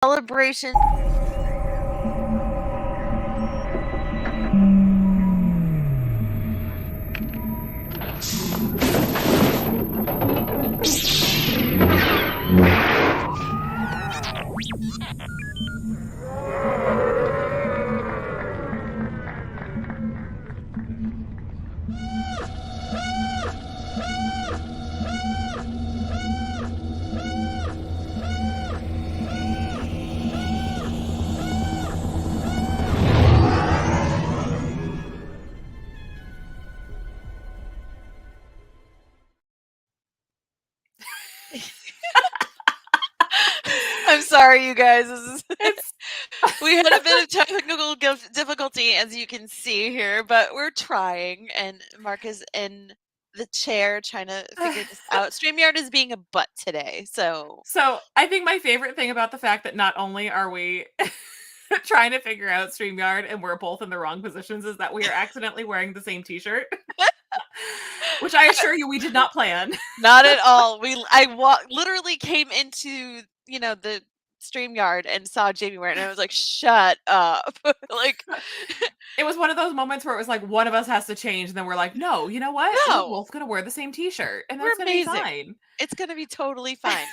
celebration. I'm sorry, you guys. We had a bit of technical difficulty, as you can see here, but we're trying, and Mark is in the chair trying to figure this out. StreamYard is being a butt today, so I think my favorite thing about the fact that not only are we trying to figure out StreamYard and we're both in the wrong positions is that we are accidentally wearing the same t-shirt. Which I assure you we did not plan. Not at all. I literally came into, the StreamYard and saw Jamie wearing it, and I was like, "Shut up." Like, it was one of those moments where it was like one of us has to change, and then we're like, "No, you know what? No. We're both gonna wear the same t-shirt, and We're that's gonna be amazing. fine. It's gonna be totally fine.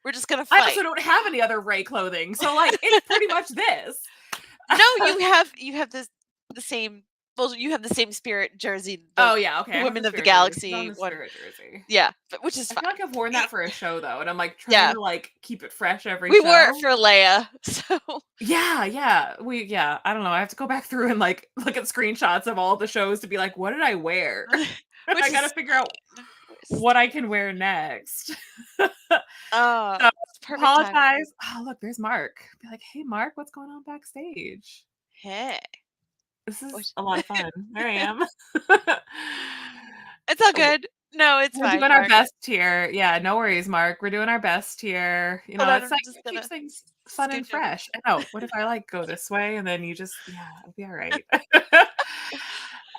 We're just gonna I fight. also don't have any other Ray clothing, so like it's pretty much this. No, you have the same. Well, you have the same Spirit jersey. Oh yeah, okay. Women of the Galaxy on the one. Spirit jersey. Yeah, which is I fine. feel like I've worn that for a show though, and I'm like trying to like keep it fresh every We show. wore it for Leia, so yeah. I don't know. I have to go back through and like look at screenshots of all the shows to be like, what did I wear? I gotta figure out what I can wear next. Oh, so, perfect apologize. time. Oh, look, there's Mark. Be like, hey, Mark, what's going on backstage? Hey, this is a lot of fun. There I am. It's all good. No, it's We're fine. Doing our best here. Yeah, no worries, Mark. We're doing our best here. You know, it's like it keeps things fun and fresh. I know. What if I like go this way and then you just it'll be all right.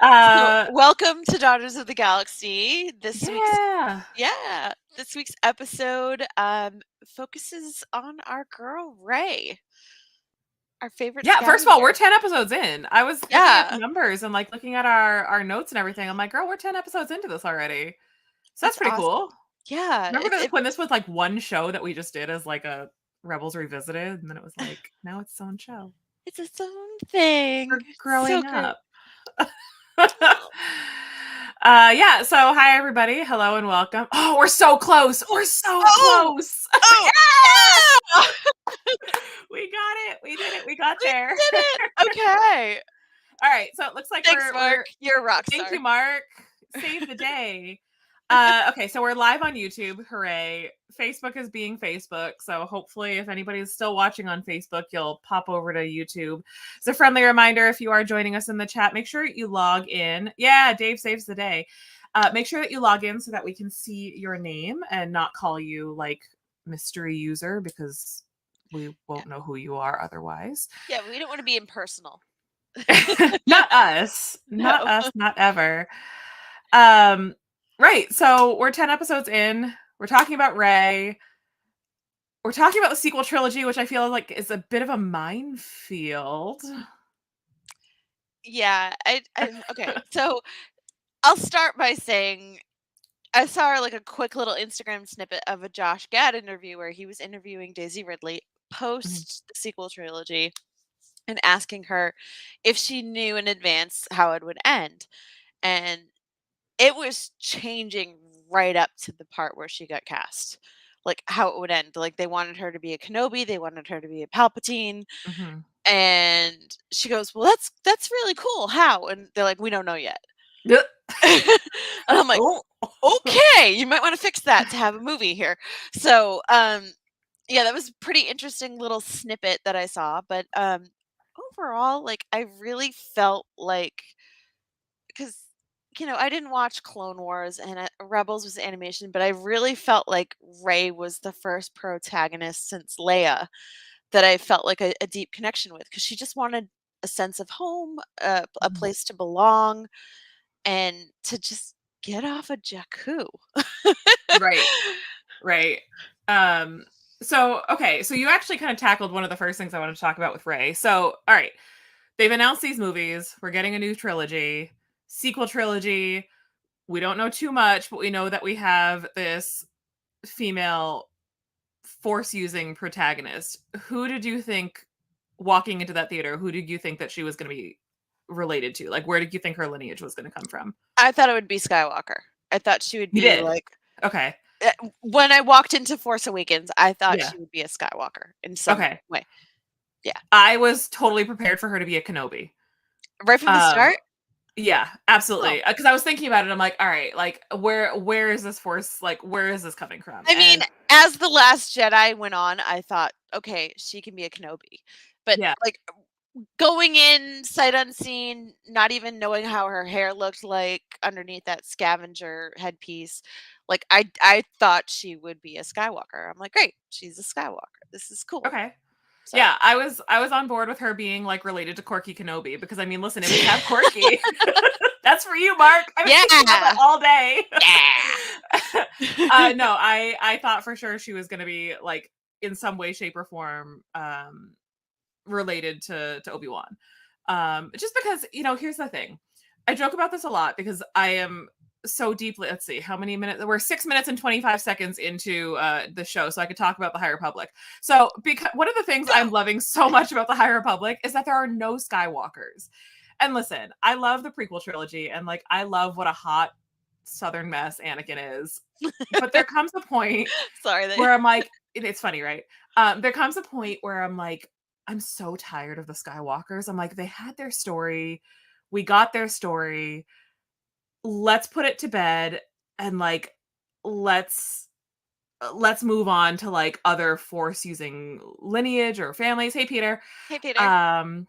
So, welcome to Daughters of the Galaxy. This week's episode focuses on our girl Rey. Our favorite. Yeah, first of all, we're 10 episodes in. I was looking at the numbers and like looking at our notes and everything. I'm like, girl, we're 10 episodes into this already. So that's pretty awesome. cool. Yeah. Remember when this was like one show that we just did as like a Rebels Revisited, and then it was like, now it's its own show. It's its own thing. We're growing up. Yeah, so hi everybody. Hello and welcome. Oh, we're so close. We're so close. Oh, yeah! We got it. We did it. We got there. We did it. Okay. All right. So it looks like Thanks, Mark. You're a rock star. Thank you, Mark. Save the day. Okay, so we're live on YouTube. Hooray. Facebook is being Facebook. So hopefully if anybody's still watching on Facebook, you'll pop over to YouTube. As a friendly reminder, if you are joining us in the chat, make sure you log in. Yeah, Dave saves the day. Make sure that you log in so that we can see your name and not call you like mystery user, because we won't know who you are otherwise. Yeah, we don't want to be impersonal. Not us. Not us, not ever. Right. So we're 10 episodes in. We're talking about Rey. We're talking about the sequel trilogy, which I feel like is a bit of a minefield. Yeah. Okay. So I'll start by saying I saw like a quick little Instagram snippet of a Josh Gad interview where he was interviewing Daisy Ridley post the sequel trilogy and asking her if she knew in advance how it would end. And it was changing right up to the part where she got cast, like how it would end. Like they wanted her to be a Kenobi, they wanted her to be a Palpatine, and she goes, "Well, that's really cool. How?" And they're like, "We don't know yet." And I'm like, "Okay, you might want to fix that to have a movie here." So, yeah, that was a pretty interesting little snippet that I saw. But overall, like I really felt like, because I didn't watch Clone Wars and Rebels was animation, but I really felt like Rey was the first protagonist since Leia that I felt like a deep connection with, because she just wanted a sense of home, a place to belong, and to just get off of Jakku. Right. So, okay, so you actually kind of tackled one of the first things I wanted to talk about with Rey. So, all right, they've announced these movies. We're getting a new trilogy, sequel trilogy. We don't know too much, but we know that we have this female force using protagonist. Who did you think walking into that theater, who did you think that she was going to be related to? Like, where did you think her lineage was going to come from? I thought it would be Skywalker. I thought she would You be did. like Okay. when I walked into Force Awakens, I thought Yeah. she would be a Skywalker in some Okay. way. Yeah. I was totally prepared for her to be a Kenobi. Right from the Um, start? yeah, Oh. absolutely. Because I was thinking about it. I'm like, all right, like where is this force? Like, where is this coming from? I mean, And as The Last Jedi went on, I thought, okay, she can be a Kenobi. But yeah, like going in sight unseen, not even knowing how her hair looked like underneath that scavenger headpiece, like I thought she would be a Skywalker. I'm like, great, she's a Skywalker. This is cool. okay. So Yeah, I was on board with her being like related to Corky Kenobi because I mean, listen, if we have Corky, that's for you, Mark. I've been thinking about that yeah. all day. Yeah. No, I thought for sure she was going to be like in some way, shape, or form related to Obi-Wan. Just because, here's the thing. I joke about this a lot because I am so deeply, let's see, how many minutes? We're 6 minutes and 25 seconds into the show, so I could talk about the High Republic. So, because one of the things I'm loving so much about the High Republic is that there are no Skywalkers. And listen, I love the prequel trilogy, and like I love what a hot Southern mess Anakin is. But there comes a point Sorry that where I'm like, it's funny, right? There comes a point where I'm like, I'm so tired of the Skywalkers. I'm like, they had their story. We got their story. Let's put it to bed and like let's let's move on to like other force using lineage or families. Hey Peter. Hey Peter. Um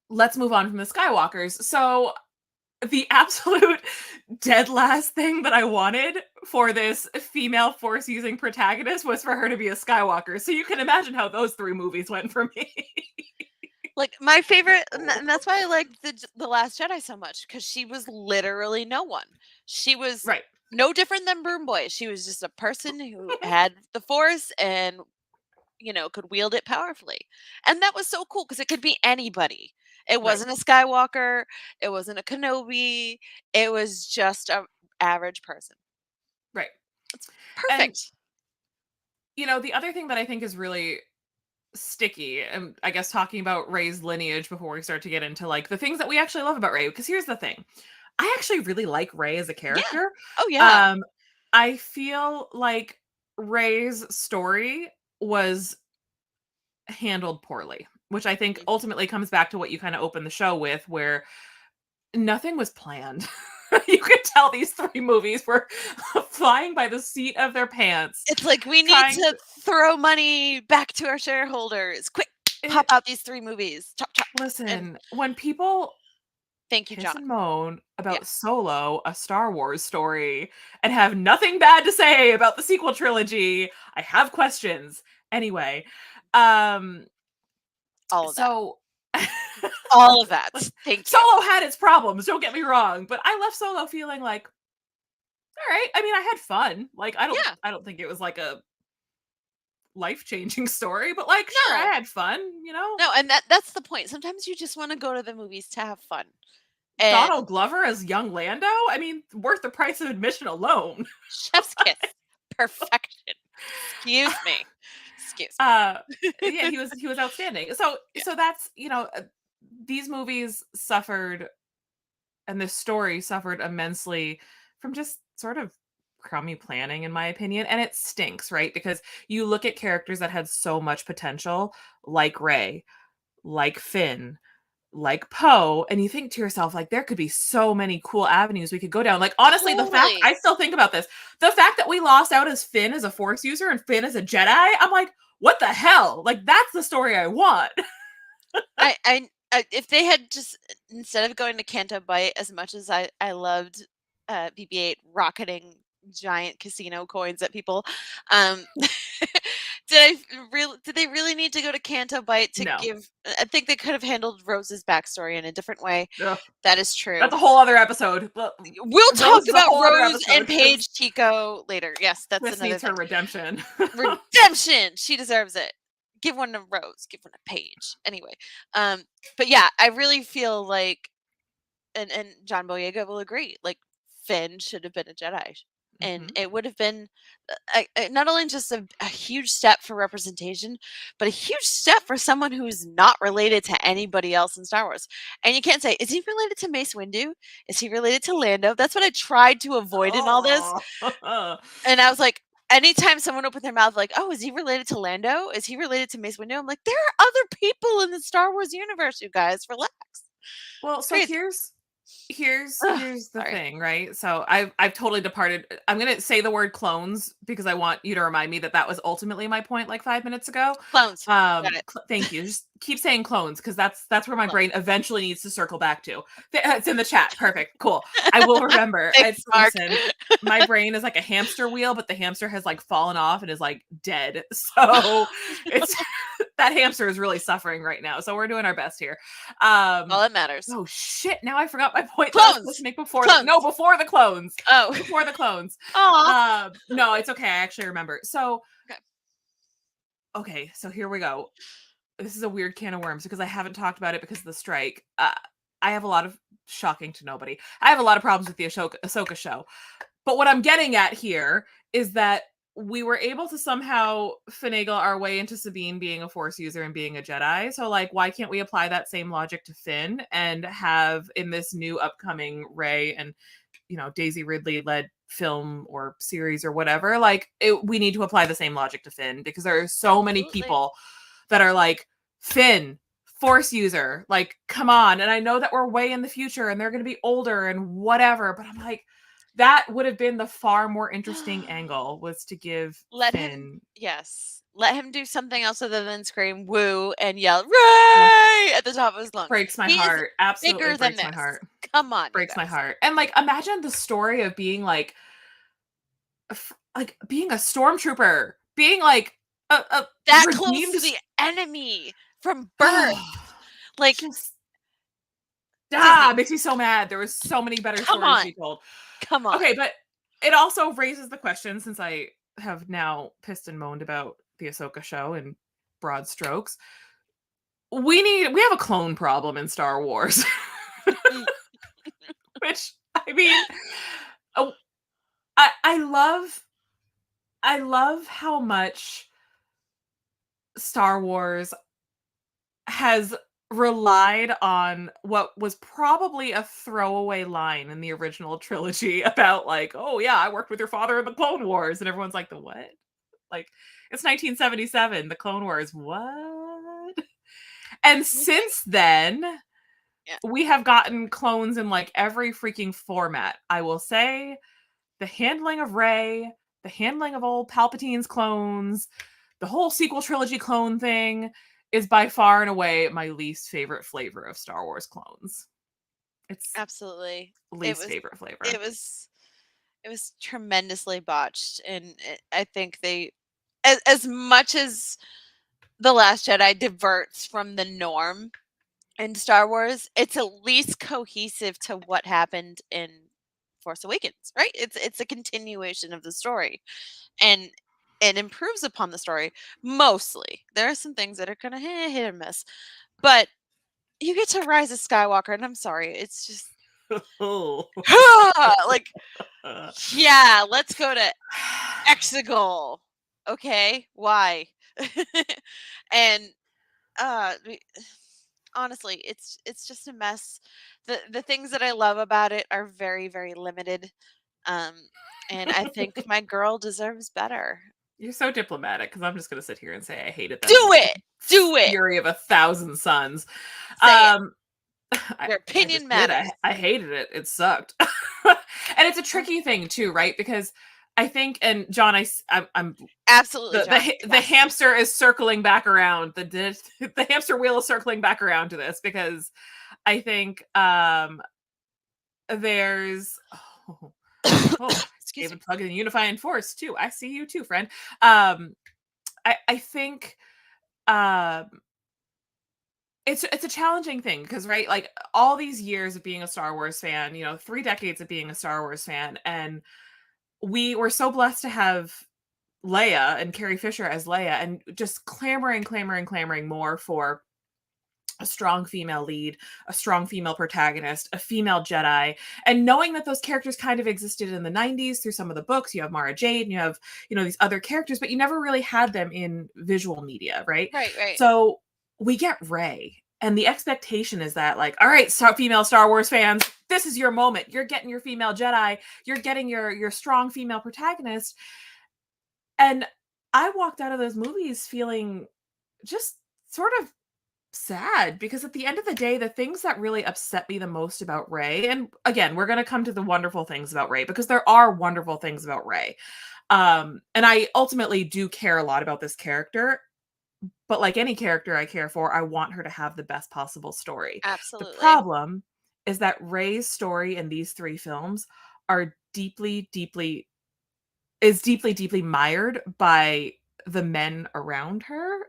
let's move on from the Skywalkers. So the absolute dead last thing that I wanted for this female force using protagonist was for her to be a Skywalker. So you can imagine how those three movies went for me. Like my favorite, and that's why I like the Last Jedi so much because she was literally no one. She was Right. no different than Broom Boy. She was just a person who had the Force and could wield it powerfully, and that was so cool because it could be anybody. It Right. wasn't a Skywalker. It wasn't a Kenobi. It was just a average person. Right. It's And perfect. the other thing that I think is really sticky, and I guess talking about Rey's lineage before we start to get into like the things that we actually love about Rey, because here's the thing. I actually really like Rey as a Yeah. character. Oh yeah. Um, I feel like Rey's story was handled poorly, which I think Mhm. ultimately comes back to what you kind of opened the show with, where nothing was planned. You could tell these three movies were flying by the seat of their pants, It's like we need trying to throw money back to our shareholders. Quick, pop it. out these 3 movies. Chop, chop. And Listen, when people thank you, piss John. and moan Yeah. about Solo, a Star Wars story, and have nothing bad to say about the sequel trilogy, I have questions. Anyway, um, All of that. so All of that. Thank you. Solo had its problems, don't get me wrong, but I left Solo feeling like, all right. I mean, I had fun. Like, Yeah. I don't think it was like a life-changing story, but like, sure, I No. had fun. No, and that's the point. Sometimes you just wanna go to the movies to have fun. And Donald Glover as young Lando? I mean, worth the price of admission alone. chef's kiss. Perfection. Excuse me. Excuse me. Uh, yeah, he was outstanding. So Yeah. so that's, these movies suffered and this story suffered immensely from just sort of crummy planning in my opinion, and it stinks, right? Because you look at characters that had so much potential like Rey, like Finn, like Poe, and you think to yourself, like, there could be so many cool avenues we could go down. Like, honestly, the fact Totally. I still think about this, the fact that we lost out as Finn as a Force user and Finn as a Jedi, I'm like, what the hell? Like, that's the story I want. If they had just instead of going to Canto Bight as much as I loved BB-8 rocketing giant casino coins at people. Um, did they really need to go to Canto Bite to No. give? I think they could have handled Rose's backstory in a different way. Ugh. That is true. That's a whole other episode. We'll talk Rose is a about whole other Rose episode and because Paige Tico later. Yes, that's Twist another needs her thing. redemption. Redemption. She deserves it. Give one to Rose. Give one to Paige. Anyway, but yeah, I really feel like, and John Boyega will agree. Like Finn should have been a Jedi, and Mhm. it would have been not only just a huge step for representation, but a huge step for someone who's not related to anybody else in Star Wars. And you can't say, is he related to Mace Windu? Is he related to Lando? That's what I tried to avoid in all this. Oh. And I was like, anytime someone opened their mouth like, "Oh, is he related to Lando? Is he related to Mace Windu?" I'm like, there are other people in the Star Wars universe, you guys. Relax. Well, It's so crazy. Ugh, here's the sorry. thing, right? So I've totally departed. I'm gonna say the word clones because I want you to remind me that that was ultimately my point like 5 minutes ago. Clones. Got it. Thank you. Just keep saying clones because that's where my Clones. brain eventually needs to circle back to. It's in the chat. Perfect. Cool. I will remember. Thanks, Mark. Listen, my brain is like a hamster wheel, but the hamster has like fallen off and is like dead. So it's that hamster is really suffering right now. So we're doing our best here. All that matters. Oh shit! Now I forgot my point that I was supposed to Clones. make before. Clones. Before the clones. Oh. Before the clones. Aw. No, it's okay. I actually remember. So, Okay. okay, so here we go. This is a weird can of worms because I haven't talked about it because of the strike. I have a lot of shocking to nobody. I have a lot of problems with the Ahsoka show. But what I'm getting at here is that we were able to somehow finagle our way into Sabine being a Force user and being a Jedi. So, like, why can't we apply that same logic to Finn and have in this new upcoming Rey and, Daisy Ridley led film or series or whatever? Like, we need to apply the same logic to Finn because there are so many Absolutely. people that are like, Finn, Force user, like, come on. And I know that we're way in the future and they're going to be older and whatever, but I'm like, that would have been the far more interesting angle was to give Let him, Finn. yes. Let him do something else other than scream woo and yell Ray at the top of his lungs. Breaks my He is heart. Absolutely bigger than breaks my this. heart. Come on, you Breaks my guys. heart. And like imagine the story of being like being a stormtrooper, being like a That close redeemed to the enemy from birth. Like, just Disney, makes me so mad. There was so many better come stories to on. be told. Come on. Okay, but it also raises the question, since I have now pissed and moaned about the Ahsoka show in broad strokes. We have a clone problem in Star Wars. Mm. Which, I mean, oh, I love how much Star Wars has relied on what was probably a throwaway line in the original trilogy about like, oh yeah, I worked with your father in the Clone Wars, and everyone's like, the what? Like, it's 1977, the Clone Wars, what? And Okay. since then, Yeah. we have gotten clones in like every freaking format. I will say the handling of Rey, the handling of old Palpatine's clones, the whole sequel trilogy clone thing is by far and away my least favorite flavor of Star Wars clones. It's Absolutely. It least was favorite it flavor. was it was tremendously botched, and I think they, as much as The Last Jedi diverts from the norm in Star Wars, it's at least cohesive to what happened in Force Awakens, right? It's a continuation of the story, and it improves upon the story mostly. There are some things that are kind of hit or miss, but you get to Rise of Skywalker, and I'm sorry, it's just Oh. like, yeah, let's go to Exegol. Okay, why? And we, honestly, it's just a mess. The things that I love about it are very, very limited. Um, and I think my girl deserves better. You're so diplomatic because I'm just going to sit here and say I hated Do them with it. Do it. fury of 1,000 suns. Say it. Um, Your I opinion just did. matters. I hated it. It sucked. And it's a Mm, tricky thing too, right? Because I think, and John, I'm absolutely, John. the Yes. hamster is circling back around. The hamster wheel is circling back around to this because I think there's oh, Excuse Excuse me. David plug in the unifying force too. I see you too, friend. I think um it's a challenging thing because right, like all these years of being a Star Wars fan, 3 decades of being a Star Wars fan, and we were so blessed to have Leia and Carrie Fisher as Leia, and just clamoring more for a strong female lead, a strong female protagonist, a female Jedi, and knowing that those characters kind of existed in the 90s through some of the books. You have Mara Jade and you have, these other characters, but you never really had them in visual media, right? Right, right. So we get Rey. And the expectation is that, like, all right, female Star Wars fans, this is your moment. You're getting your female Jedi. You're getting your strong female protagonist. And I walked out of those movies feeling just sort of sad because at the end of the day, the things that really upset me the most about Rey, and again, we're going to come to the wonderful things about Rey because there are wonderful things about Rey. And I ultimately do care a lot about this character, but like any character I care for, I want her to have the best possible story. The Absolutely. problem is that Rey's story in these 3 films are deeply mired by the men around her.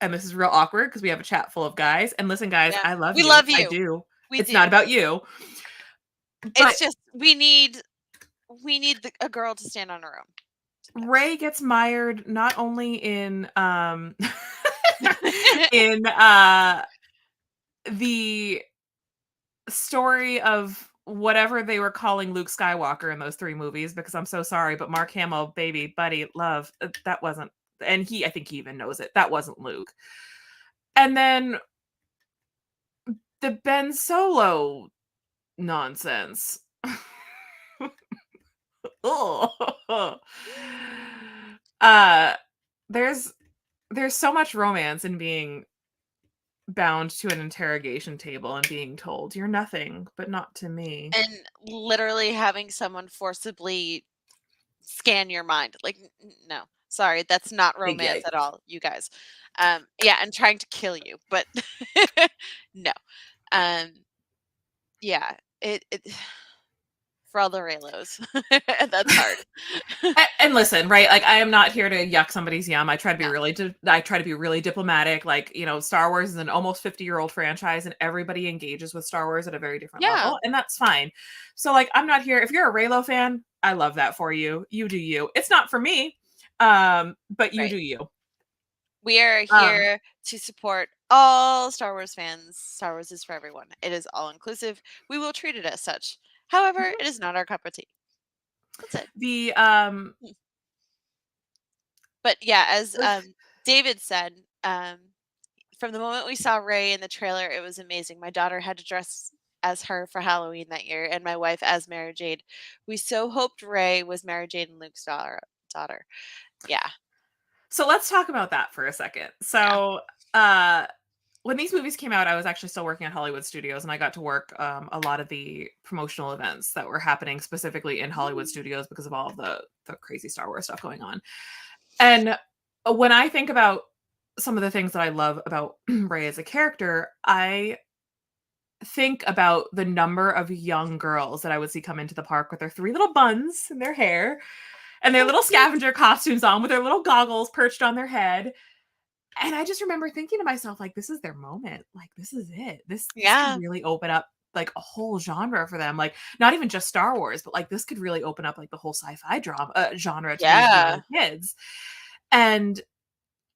And this is real awkward because we have a chat full of guys. And listen, guys, Yeah. I love We you. love I you. do. We It's not do. about you. But It's just we need a girl to stand on her own. Rey gets mired not only in in the story of whatever they were calling Luke Skywalker in those 3 movies, because I'm so sorry, but Mark Hamill, baby, buddy, love, that wasn't, and I think he even knows it. That wasn't Luke. And then the Ben Solo nonsense. Ugh. uh there's so much romance in being bound to an interrogation table and being told you're nothing but not to me. And literally having someone forcibly scan your mind. Like, no, sorry, that's not Big romance yikes. at all, you guys. Yeah, and trying to kill you, but no. Um, yeah, it for all the Raylos, that's hard. And listen, right? Like, I am not here to yuck somebody's yum. I try to be No. really diplomatic. Like, Star Wars is an almost 50-year-old franchise, and everybody engages with Star Wars at a very different Yeah, level, and that's fine. So, like, I'm not here. If you're a Raylo fan, I love that for you. You do you. It's not for me, but you right. do you. We are Um, here to support all Star Wars fans. Star Wars is for everyone. It is all inclusive. We will treat it as such. However, it is not our cup of tea. That's it. the But yeah, as David said, from the moment we saw Ray in the trailer, it was amazing. My daughter had to dress as her for Halloween that year, and my wife as Mara Jade. We so hoped Ray was Mara Jade and Luke's daughter. Yeah, So let's talk about that for a second. yeah. So, when these movies came out, I was actually still working at Hollywood Studios, and I got to work a lot of the promotional events that were happening specifically in Hollywood Mm. Studios because of all of the crazy Star Wars stuff going on. And when I think about some of the things that I love about Rey as a character, I think about the number of young girls that I would see come into the park with their 3 little buns in their hair and their So little cute. scavenger costumes on with their little goggles perched on their head. And I just remember thinking to myself, like, this is their moment. Like, this is it. This could Yeah, really open up like a whole genre for them. Like, not even just Star Wars, but like this could really open up like the whole sci-fi drama genre to these yeah. young kids. And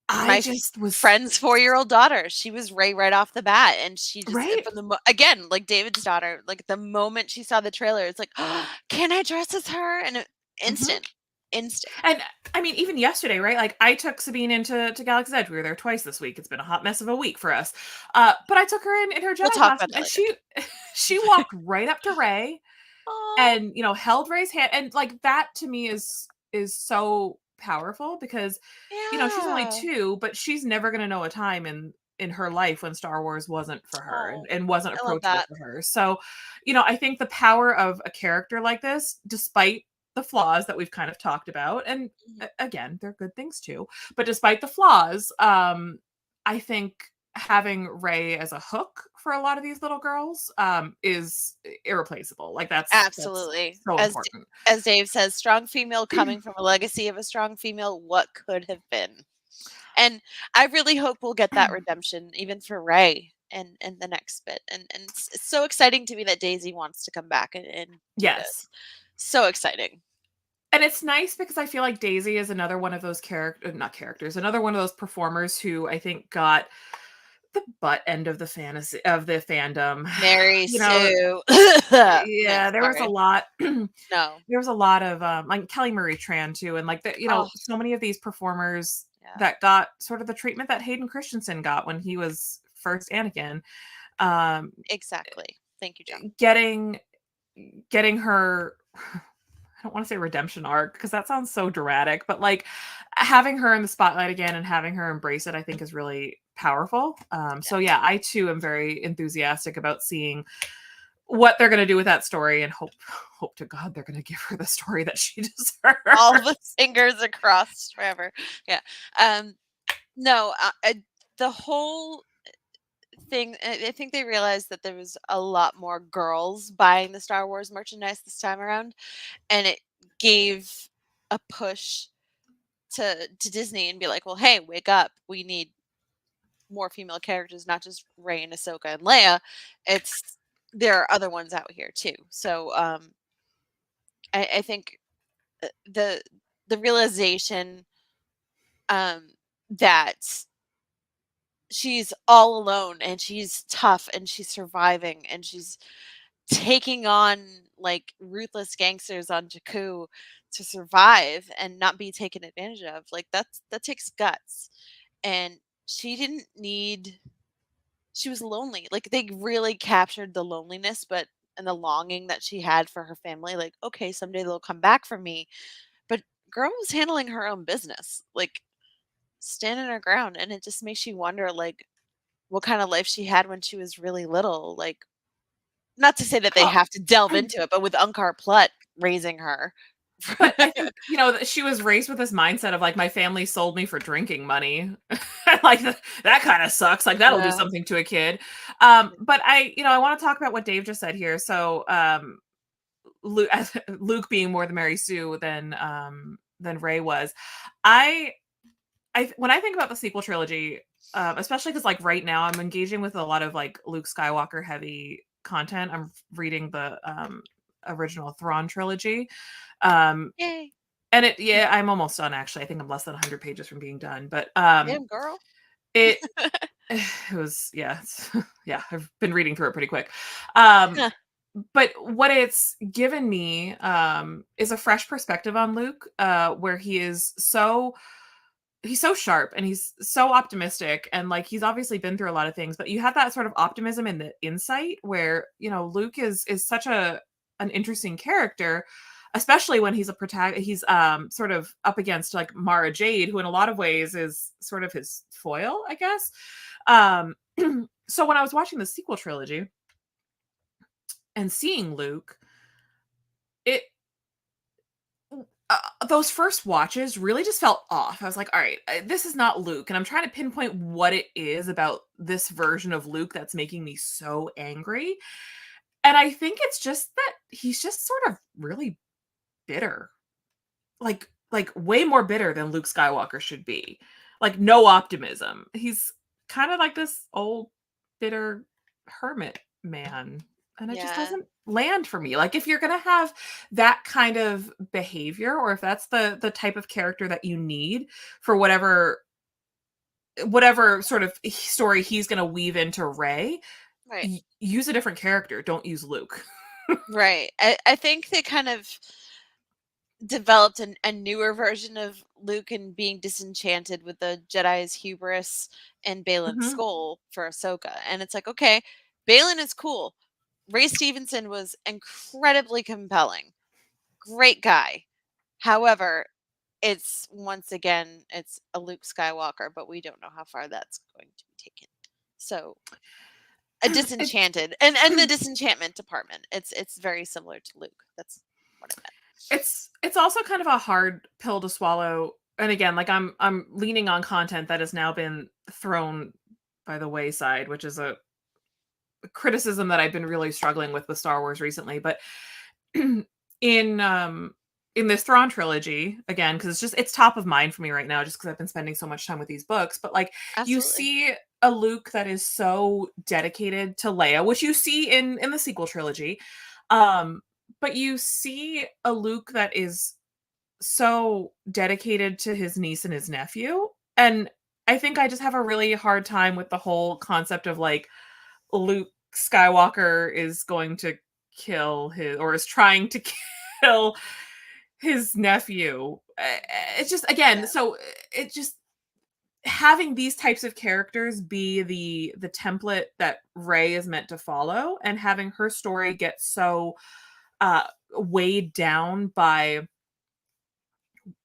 I My just was friend's 4-year-old daughter, she was Ray right off the bat, and she just right. from the again, like David's daughter, like the moment she saw the trailer, it's like, oh, can I dress as her? And Mhm. instant. And I mean, even yesterday, right? Like, I took Sabine to Galaxy's Edge. We were there twice this week. It's been a hot mess of a week for us. But I took her in her We'll Jedi talk about costume, that and later. she walked right up to Rey Oh, and held Rey's hand, and like that to me is so powerful because she's only yeah. 2, but she's never going to know a time in her life when Star Wars wasn't for her Oh, and wasn't I love approachable that. for her. So, I think the power of a character like this, despite the flaws that we've kind of talked about, and Mhm. again, they're good things too, but despite the flaws, I think having Rey as a hook for a lot of these little girls is irreplaceable. Like that's Absolutely. so important. As Dave says, strong female coming from a legacy of a strong female, what could have been? And I really hope we'll get that redemption even for Ray in the next bit. And it's so exciting to me that Daisy wants to come back and do Yes. this. So exciting. And it's nice because I feel like Daisy is another one of those not characters, another one of those performers who I think got the butt end of the fantasy of the fandom. Mary You know, Sue. yeah, there was a Sorry. lot No. there was a lot of like Kelly Marie Tran too, and like Oh, so many of these performers yeah. that got sort of the treatment that Hayden Christensen got when he was first Anakin. Um, Exactly. Thank you, John. getting her I don't want to say redemption arc because that sounds so dramatic, but like having her in the spotlight again and having her embrace it, I think is really powerful. So Yeah. yeah, I too am very enthusiastic about seeing what they're going to do with that story and hope to God they're going to give her the story that she All the deserves. fingers across forever. Yeah. Um, no, the whole thing, I think they realized that there was a lot more girls buying the Star Wars merchandise this time around, and it gave a push to Disney and be like, "Well, hey, wake up. We need more female characters, not just Rey and Ahsoka and Leia. It's there are other ones out here too." So, I think the the realization um that she's all alone and she's tough and she's surviving and she's taking on like ruthless gangsters on Jakku to survive and not be taken advantage of. Like that takes guts. And she didn't need she was lonely. Like they really captured the loneliness but and the longing that she had for her family. Like, okay, someday they'll come back for me. But girl was handling her own business. Like standing her ground. And it just makes you wonder like what kind of life she had when she was really little. Like not to say that they Oh, have to delve into it, but with Unkar Plutt raising her. but I think, that she was raised with this mindset of like, my family sold me for drinking money. Like that kind of sucks. Like that'll do Yeah. something to a kid. But I want to talk about what Dave just said here. So, Luke, Luke being more the Mary Sue than Ray was. I when I think about the sequel trilogy, especially because like right now I'm engaging with a lot of like Luke Skywalker heavy content. I'm reading the original Thrawn trilogy. Um, Yay. and yeah, I'm almost done actually. I think I'm less than 100 pages from being done, but Damn, girl. it it was yeah, yeah, I've been reading through it pretty quick. Um, Huh. but what it's given me is a fresh perspective on Luke, where he's so sharp and he's so optimistic, and like he's obviously been through a lot of things, but you have that sort of optimism and the insight where Luke is such an interesting character, especially when he's a protagonist. He's sort of up against like Mara Jade, who in a lot of ways is sort of his foil, I guess. um so when I was watching the sequel trilogy and seeing Luke, it those first watches really just felt off. I was like, all right, this is not Luke. And I'm trying to pinpoint what it is about this version of Luke that's making me so angry. And I think it's just that he's just sort of really bitter. Like way more bitter than Luke Skywalker should be. Like no optimism. He's kind of like this old bitter hermit man, and it just Yeah. doesn't land for me. Like if you're going to have that kind of behavior, or if that's the type of character that you need for whatever sort of story he's going to weave into Rey, Right. use a different character. Don't use Luke. Right. I think they kind of developed a newer version of Luke and being disenchanted with the Jedi's hubris and Balin's Mhm. skull for Ahsoka. And it's like, okay, Balin is cool. Ray Stevenson was incredibly compelling. Great guy. However, it's once again, it's a Luke Skywalker, but we don't know how far that's going to be taken. So a It's disenchanted and the disenchantment department. It's very similar to Luke. That's what I meant. it's also kind of a hard pill to swallow. And again, like I'm leaning on content that has now been thrown by the wayside, which is a criticism that I've been really struggling with Star Wars recently. But in um in this Thrawn trilogy, again, because it's top of mind for me right now, just because I've been spending so much time with these books. But like, you Absolutely. see a Luke that is so dedicated to Leia, which you see in the sequel trilogy. Um, but you see a Luke that is so dedicated to his niece and his nephew. And I think I just have a really hard time with the whole concept of like Luke Skywalker is going to kill his, or is trying to kill his nephew. It's just, again, Yeah. so it just, having these types of characters be the template that Rey is meant to follow, and having her story get so uh weighed down by,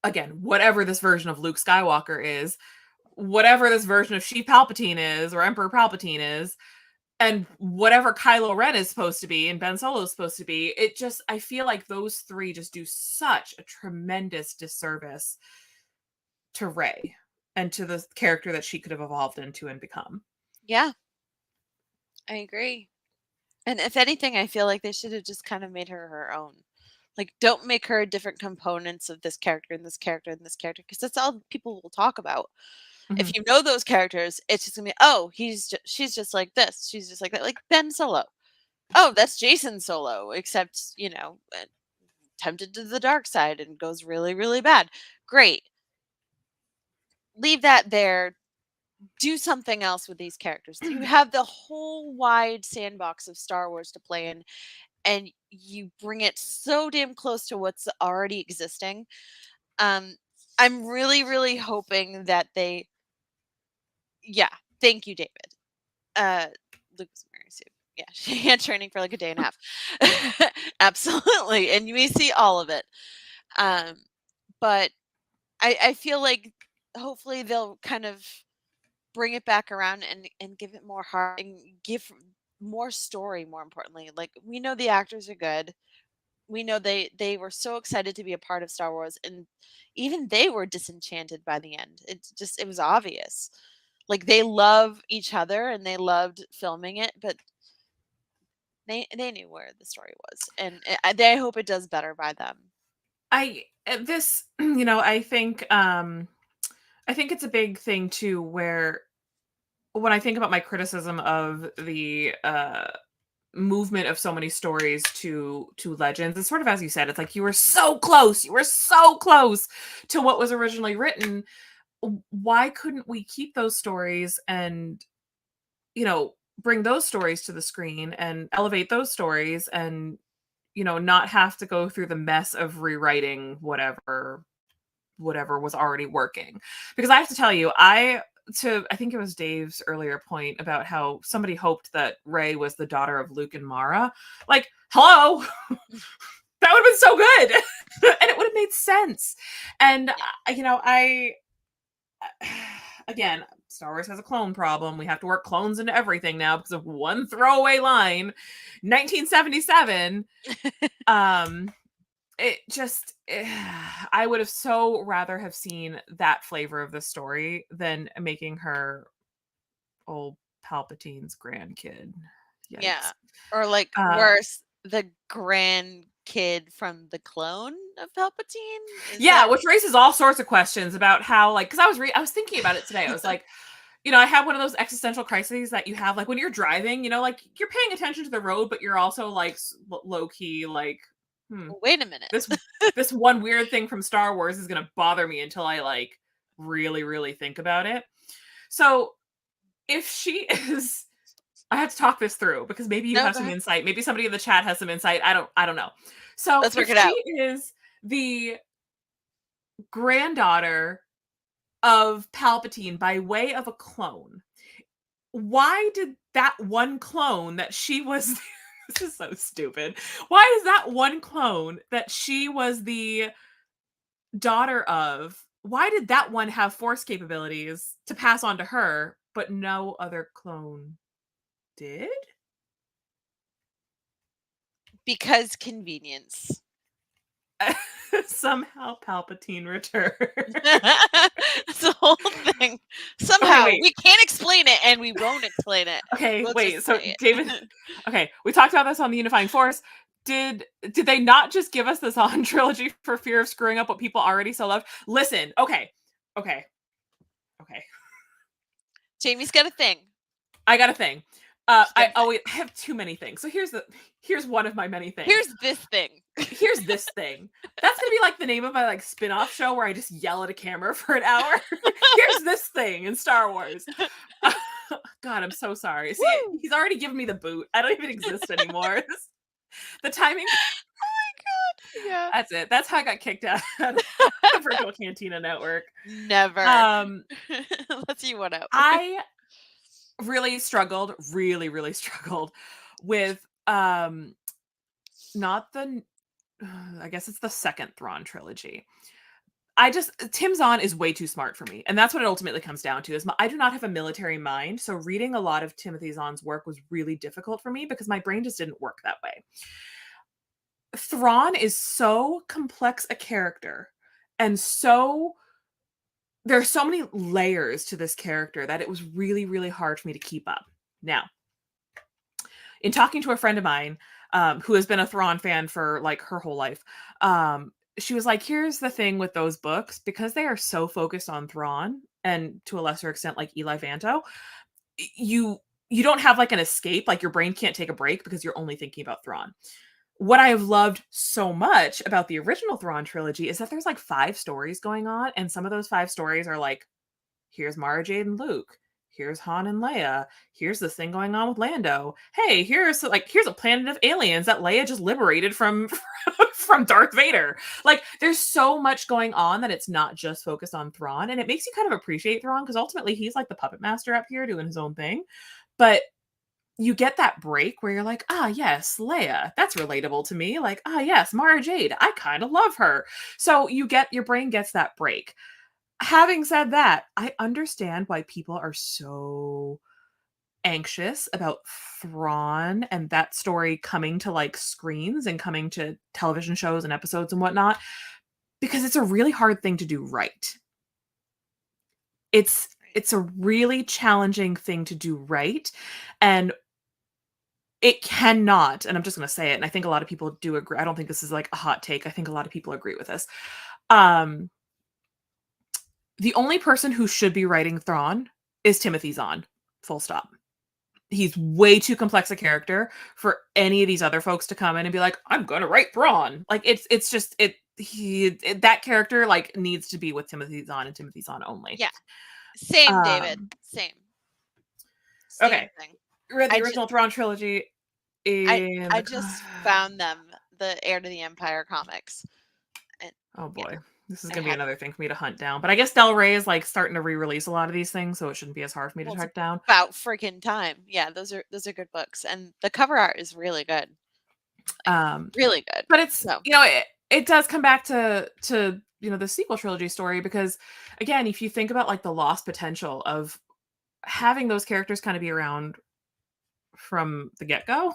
again, whatever this version of Luke Skywalker is, whatever this version of She Palpatine is, or Emperor Palpatine is, and whatever Kylo Ren is supposed to be and Ben Solo is supposed to be, it just, I feel like those three just do such a tremendous disservice to Rey and to the character that she could have evolved into and become. Yeah, I agree. And if anything, I feel like they should have just kind of made her her own. Like, don't make her different components of this character and this character and this character, because that's all people will talk about. If Mhm. you know those characters, it's just gonna be, oh, she's just like this, she's just like that, like Ben Solo. Oh, that's Jason Solo, except tempted to the dark side and goes really, really bad. Great, leave that there. Do something else with these characters. You have the whole wide sandbox of Star Wars to play in, and you bring it so damn close to what's already existing. Um, I'm really, really hoping that they, yeah, thank you, David. Lucas Mary Sue. Yeah, she had training for like a day and a half. Absolutely, and you may see all of it. Um, but I feel like hopefully they'll kind of bring it back around and give it more heart and give more story, more importantly. Like, we know the actors are good. We know they were so excited to be a part of Star Wars, and even they were disenchanted by the end. It was obvious. Like, they love each other and they loved filming it, but they knew where the story was, and they hope it does better by them. I this I think it's a big thing too, where when I think about my criticism of the movement of so many stories to legends, it's sort of as you said, it's like you were so close to what was originally written. Why couldn't we keep those stories and, bring those stories to the screen and elevate those stories, and not have to go through the mess of rewriting whatever was already working? Because I have to tell you, I think it was Dave's earlier point about how somebody hoped that Rey was the daughter of Luke and Mara. Like, hello, that would have been so good, and it would have made sense. And Yeah. I again, Star Wars has a clone problem. We have to work clones into everything now because of one throwaway line, 1977. Um, it just I would have so rather have seen that flavor of the story than making her old Palpatine's grandkid. Yeah. Yikes. Or, like, Uh worse, the grandkid from the clone of Palpatine? Is yeah, that which raises all sorts of questions about how, like, cuz I was thinking about it today. I was like, I have one of those existential crises that you have, like, when you're driving, like, you're paying attention to the road, but you're also like low key like, hmm, wait a minute. this this one weird thing from Star Wars is going to bother me until I like really really think about it. So, if she is, I have to talk this through because maybe you No, have go some ahead. insight, maybe somebody in the chat has some insight. I don't know. So, Let's if work it she out. is the granddaughter of Palpatine by way of a clone, why did that one clone that she was this is so stupid. Why is that one clone that she was the daughter of, why did that one have force capabilities to pass on to her, but no other clone did? Because convenience. Somehow Palpatine returned. That's the whole thing. Okay, Somehow wait. we can't explain it, and we won't explain it. Okay, We'll wait. just So say David, it. okay, we talked about this on the Unifying Force. Did they not just give us this Han trilogy for fear of screwing up what people already so loved? Listen, okay, okay, okay. Jamie's got a thing. I got a thing. She's got a thing. I have too many things. So here's one of my many things. Here's this thing. Here's this thing. That's gonna be like the name of my like spin-off show where I just yell at a camera for an hour. Here's this thing in Star Wars. God, I'm so sorry. See, Woo! he's already given me the boot. I don't even exist anymore. The timing. Yeah. That's it. That's how I got kicked out of the Virtual Cantina Network. Never. Let's see what out. I really struggled, really struggled with not the I guess it's the second Thrawn trilogy. Tim Zahn is way too smart for me, and that's what it ultimately comes down to. I do not have a military mind, so reading a lot of Timothy Zahn's work was really difficult for me because my brain just didn't work that way. Thrawn is so complex a character, and there's so many layers to this character that it was really hard for me to keep up. Now, in talking to a friend of mine who has been a Thrawn fan for like her whole life, she was like, here's the thing with those books, because they are so focused on Thrawn and to a lesser extent like Eli Vanto, you don't have like an escape, like your brain can't take a break because you're only thinking about Thrawn. What I have loved so much about the original Thrawn trilogy is that there's like 5 stories going on, and some of those 5 stories are like, here's Mara Jade and Luke, here's Han and Leia, here's this thing going on with Lando. Hey, here's a planet of aliens that Leia just liberated from from Darth Vader. Like, there's so much going on that it's not just focused on Thrawn, and it makes you kind of appreciate Thrawn because ultimately he's like the puppet master up here doing his own thing. But you get that break where you're like, ah, yes, Leia, that's relatable to me. Like, ah, yes, Mara Jade, I kind of love her. So your brain gets that break. Having said that, I understand why people are so anxious about Thrawn and that story coming to like screens and coming to television shows and episodes and whatnot, because it's a really hard thing to do right. It's a really challenging thing to do right. And it cannot, and I'm just going to say it, and I think a lot of people do agree. I don't think this is like a hot take. I think a lot of people agree with this. The only person who should be writing Thrawn is Timothy Zahn. Full stop. He's way too complex a character for any of these other folks to come in and be like, I'm going to write Thrawn. Like, it's just that character like needs to be with Timothy Zahn and Timothy Zahn only. Yeah. Same, David. Same Okay. Thing. Read the original Thrawn trilogy. I just found them, the Heir to the Empire comics. And, oh boy. Yeah. This is going to be another thing for me to hunt down. But I guess Del Rey is like starting to re-release a lot of these things, so it shouldn't be as hard for me to track down. About freaking time. Yeah, those are good books. And the cover art is really good. Really good. But it's, it does come back to the sequel trilogy story, because again, if you think about like the lost potential of having those characters kind of be around from the get-go,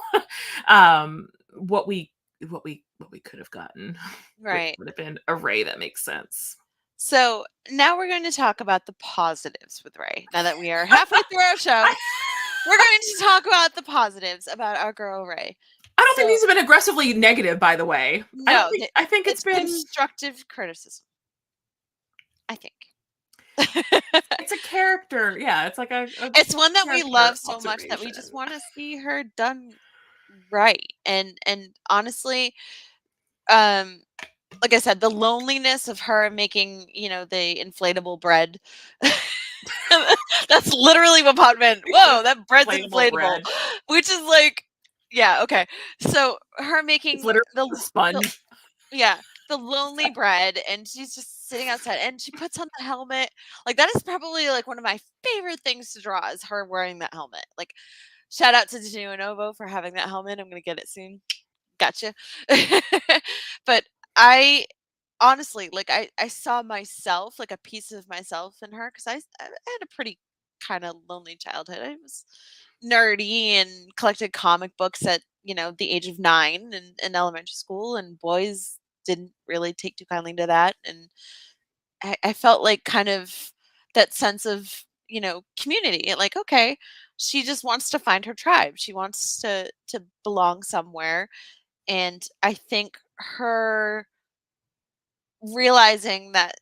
what we could have gotten, right, would have been a Rey that makes sense. So now we're going to talk about the positives with Rey. Now that we are halfway through our show, we're going to talk about the positives about our girl Rey. I don't think these have been aggressively negative, by the way. No, I think it's been constructive criticism. I think. It's a character. Yeah, it's like it's one that we love so much that we just want to see her done right. And honestly, like I said, the loneliness of her making, the inflatable bread. That's literally what Pot meant. Whoa, that bread's inflatable. Bread. Which is like, yeah, okay. So her making the sponge. The lonely bread, and she's just sitting outside, and she puts on the helmet. Like, that is probably like one of my favorite things to draw, is her wearing that helmet. Like, shout out to Genuinovo for having that helmet. I'm gonna get it soon. Gotcha. But I honestly, like, I saw myself, like a piece of myself in her, because I had a pretty kind of lonely childhood. I was nerdy and collected comic books at the age of 9 in elementary school, and boys didn't really take too kindly to that, and I felt like kind of that sense of, community, and like, okay, she just wants to find her tribe. She wants to belong somewhere, and I think her realizing that,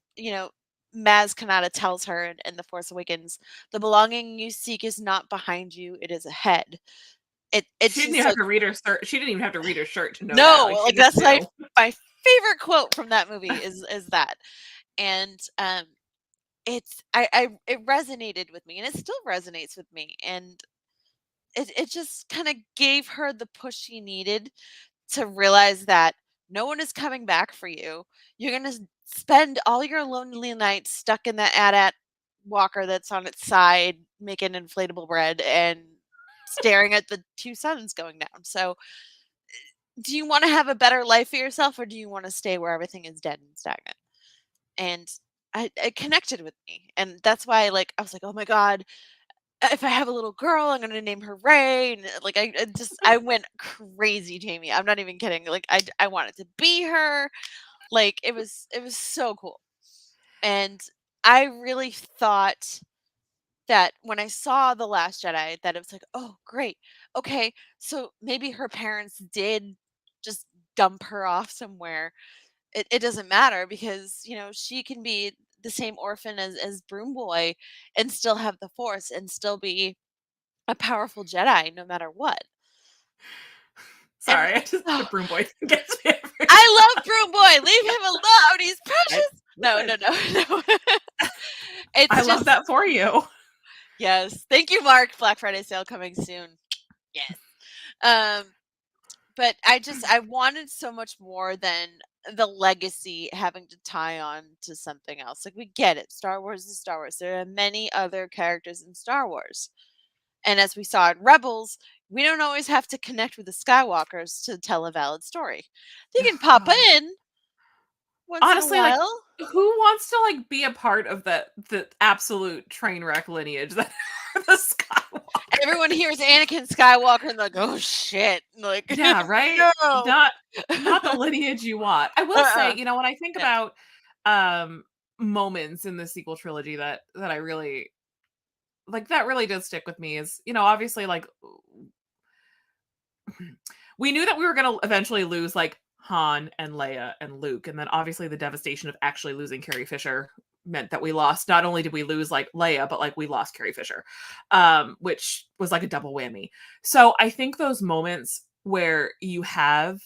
Maz Kanata tells her in The Force Awakens, "The belonging you seek is not behind you, it is ahead." It's She didn't even just have like, to read her shirt. She didn't even have to read her shirt to know that. no, Like, she like just that's knew. my favorite quote from that movie is that. And it resonated with me, and it still resonates with me. And it just kind of gave her the push she needed to realize that no one is coming back for you. You're gonna spend all your lonely nights stuck in that AT-AT walker that's on its side, making inflatable bread and staring at the two suns going down. So, do you want to have a better life for yourself, or do you want to stay where everything is dead and stagnant? And it connected with me, and that's why, like, I was like, oh my god, if I have a little girl, I'm gonna name her Ray. And like, I went crazy, Jamie. I'm not even kidding. Like, I wanted to be her. Like, it was so cool. And I really thought that when I saw The Last Jedi, that it was like, oh great, okay, so maybe her parents did just dump her off somewhere. It doesn't matter, because she can be the same orphan as Broom Boy and still have the Force and still be a powerful Jedi no matter what. And Sorry, I just the oh, broom boy thing gets me every I love time. Broom Boy. Leave him alone. He's I precious. No, listen, no, no, no. I It's love just, that for you. yes. Thank you, Mark. Black Friday sale coming soon. Yes. Um, but I wanted so much more than the legacy having to tie on to something else. Like, we get it. Star Wars is Star Wars. There are many other characters in Star Wars. And as we saw in Rebels, we don't always have to connect with the Skywalkers to tell a valid story. They can pop God. in once in a Honestly, like, while. who wants to, like, be a part of the absolute train wreck lineage that are the Skywalkers? Everyone hears Anakin Skywalker and they're like, "Oh shit!" Like, Yeah, right? no. Not the lineage you want. I will say, Uh-uh. when I think Yeah. about, moments in the sequel trilogy that I really like, that really did stick with me is, obviously, like, we knew that we were gonna eventually lose, like, Han and Leia and Luke, and then obviously the devastation of actually losing Carrie Fisher meant that we lost, not only did we lose, like, Leia, but, like, we lost Carrie Fisher, which was like a double whammy. So I think those moments where you have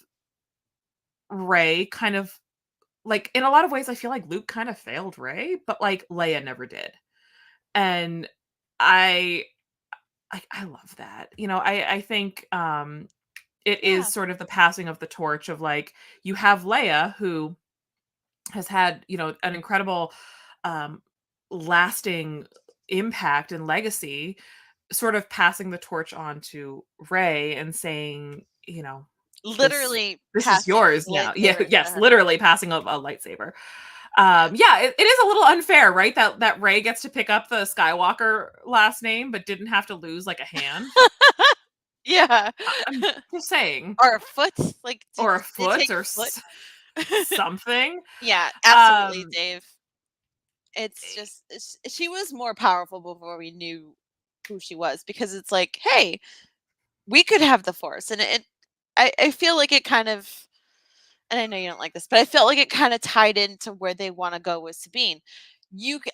Rey kind of, like, in a lot of ways, I feel like Luke kind of failed Rey, but, like, Leia never did. And I I love that. I think it is Yeah. sort of the passing of the torch of, like, you have Leia who has had, an incredible um lasting impact and legacy, sort of passing the torch on to Rey and saying, this Literally this is passing yours the now. Yeah, lightsaber to yes, her. literally passing a lightsaber. Yeah. Yeah, it is a little unfair, right? That Rey gets to pick up the Skywalker last name, but didn't have to lose, like, a hand. Yeah. I'm just saying, Or a foot. Like, did or a it foot take or a foot? something. Yeah, absolutely, Um, Dave. It's eh, just she was more powerful before we knew who she was, because it's like, hey, we could have the Force, and I feel like it kind of, and I know you don't like this, but I felt like it kind of tied into where they want to go with Sabine.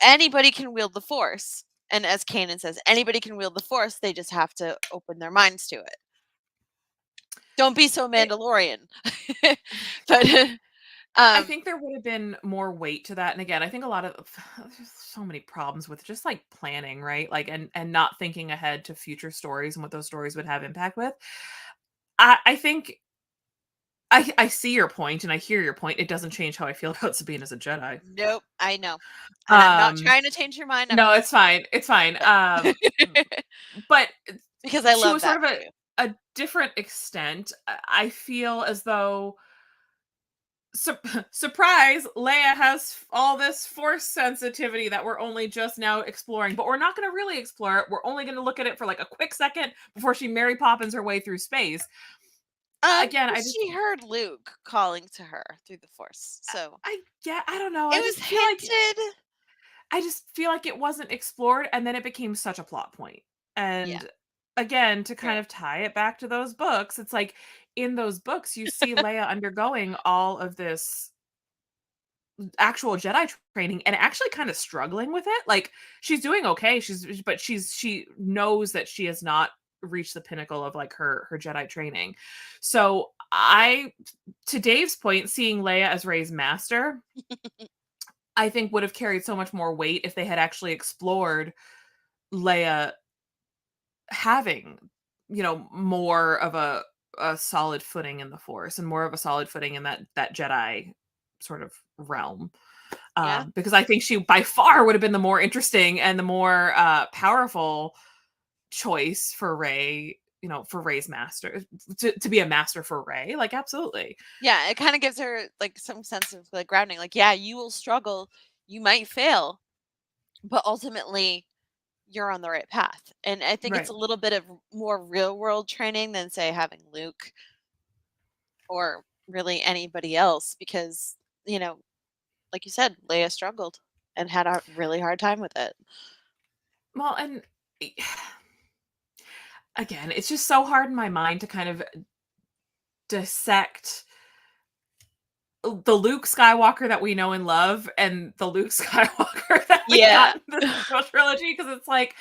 Anybody can wield the Force, and as Kanan says, anybody can wield the Force. They just have to open their minds to it. Don't be so it Mandalorian. But I um, think there would have been more weight to that, and again, I think a lot of there's so many problems with just, like, planning, right? Like, and not thinking ahead to future stories and what those stories would have impact with. I think I see your point, and I hear your point. It doesn't change how I feel about Sabine as a Jedi. nope, I know, and I'm not Um, trying to change your mind. I'm no, just it's fine, it's fine. But because I to a love sort that of for you. a different extent, I feel as though surprise, Leia has all this force sensitivity that we're only just now exploring, but we're not going to really explore it. We're only going to look at it for, like, a quick second before she Mary Poppins her way through space. again, I just She heard Luke calling to her through the Force, so I don't know. it was hinted. I just feel like it wasn't explored, and then it became such a plot point. Yeah, And again, to kind fair. of tie it back to those books, it's like in those books you see Leia undergoing all of this actual Jedi training and actually kind of struggling with it. Like she's doing okay. She knows that she has not reached the pinnacle of like her Jedi training. So I to Dave's point, seeing Leia as Rey's master, I think would have carried so much more weight if they had actually explored Leia having, more of a solid footing in the Force and more of a solid footing in that Jedi sort of realm. Yeah, Because I think she by far would have been the more interesting and the more powerful choice for Rey, for Rey's master to be a master for Rey. Like, absolutely. yeah, it kinda gives her, like, some sense of, like, grounding, like, yeah, you will struggle, you might fail, but ultimately, you're on the right path, and I think it's Right. a little bit of more real world training than, say, having Luke or really anybody else because, you know, like you said, Leia struggled and had a really hard time with it. Well, and again, it's just so hard in my mind to kind of dissect the Luke Skywalker that we know and love and the Luke Skywalker that we got Yeah. in the sequel trilogy, because it's like,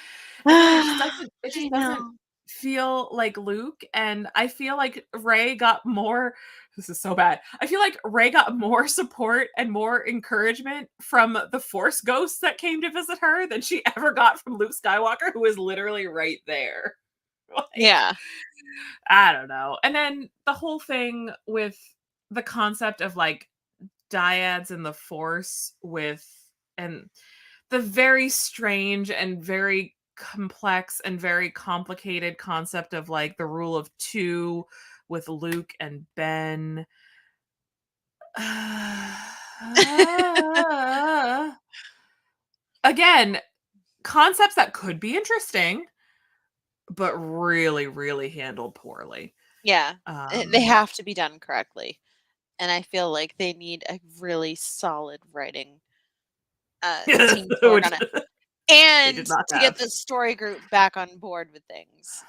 again, it I just doesn't know. feel like Luke, and I feel like Rey got more. This is so bad. I feel like Rey got more support and more encouragement from the Force ghosts that came to visit her than she ever got from Luke Skywalker, who was literally right there. Like, Yeah. I don't know. And then the whole thing with the concept of like dyads in the Force with and the very strange and very complex and very complicated concept of like the rule of two with Luke and Ben. Again, concepts that could be interesting, but really, really handled poorly. Yeah. They Um, have to be done correctly, and I feel like they need a really solid writing, team to work which on it, they did and not to get have. the story group back on board with things.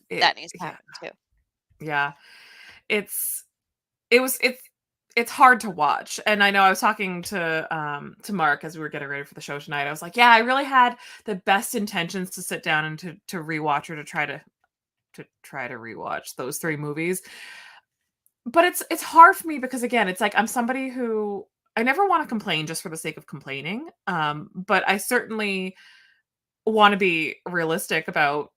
It, That needs to yeah, happen too. yeah. It's it was it's hard to watch. And I know I was talking to Mark as we were getting ready for the show tonight. I was like, yeah, I really had the best intentions to sit down and to rewatch or to try to rewatch those three movies. But it's hard for me because again, it's like I'm somebody who I never want to complain just for the sake of complaining. But I certainly want to be realistic about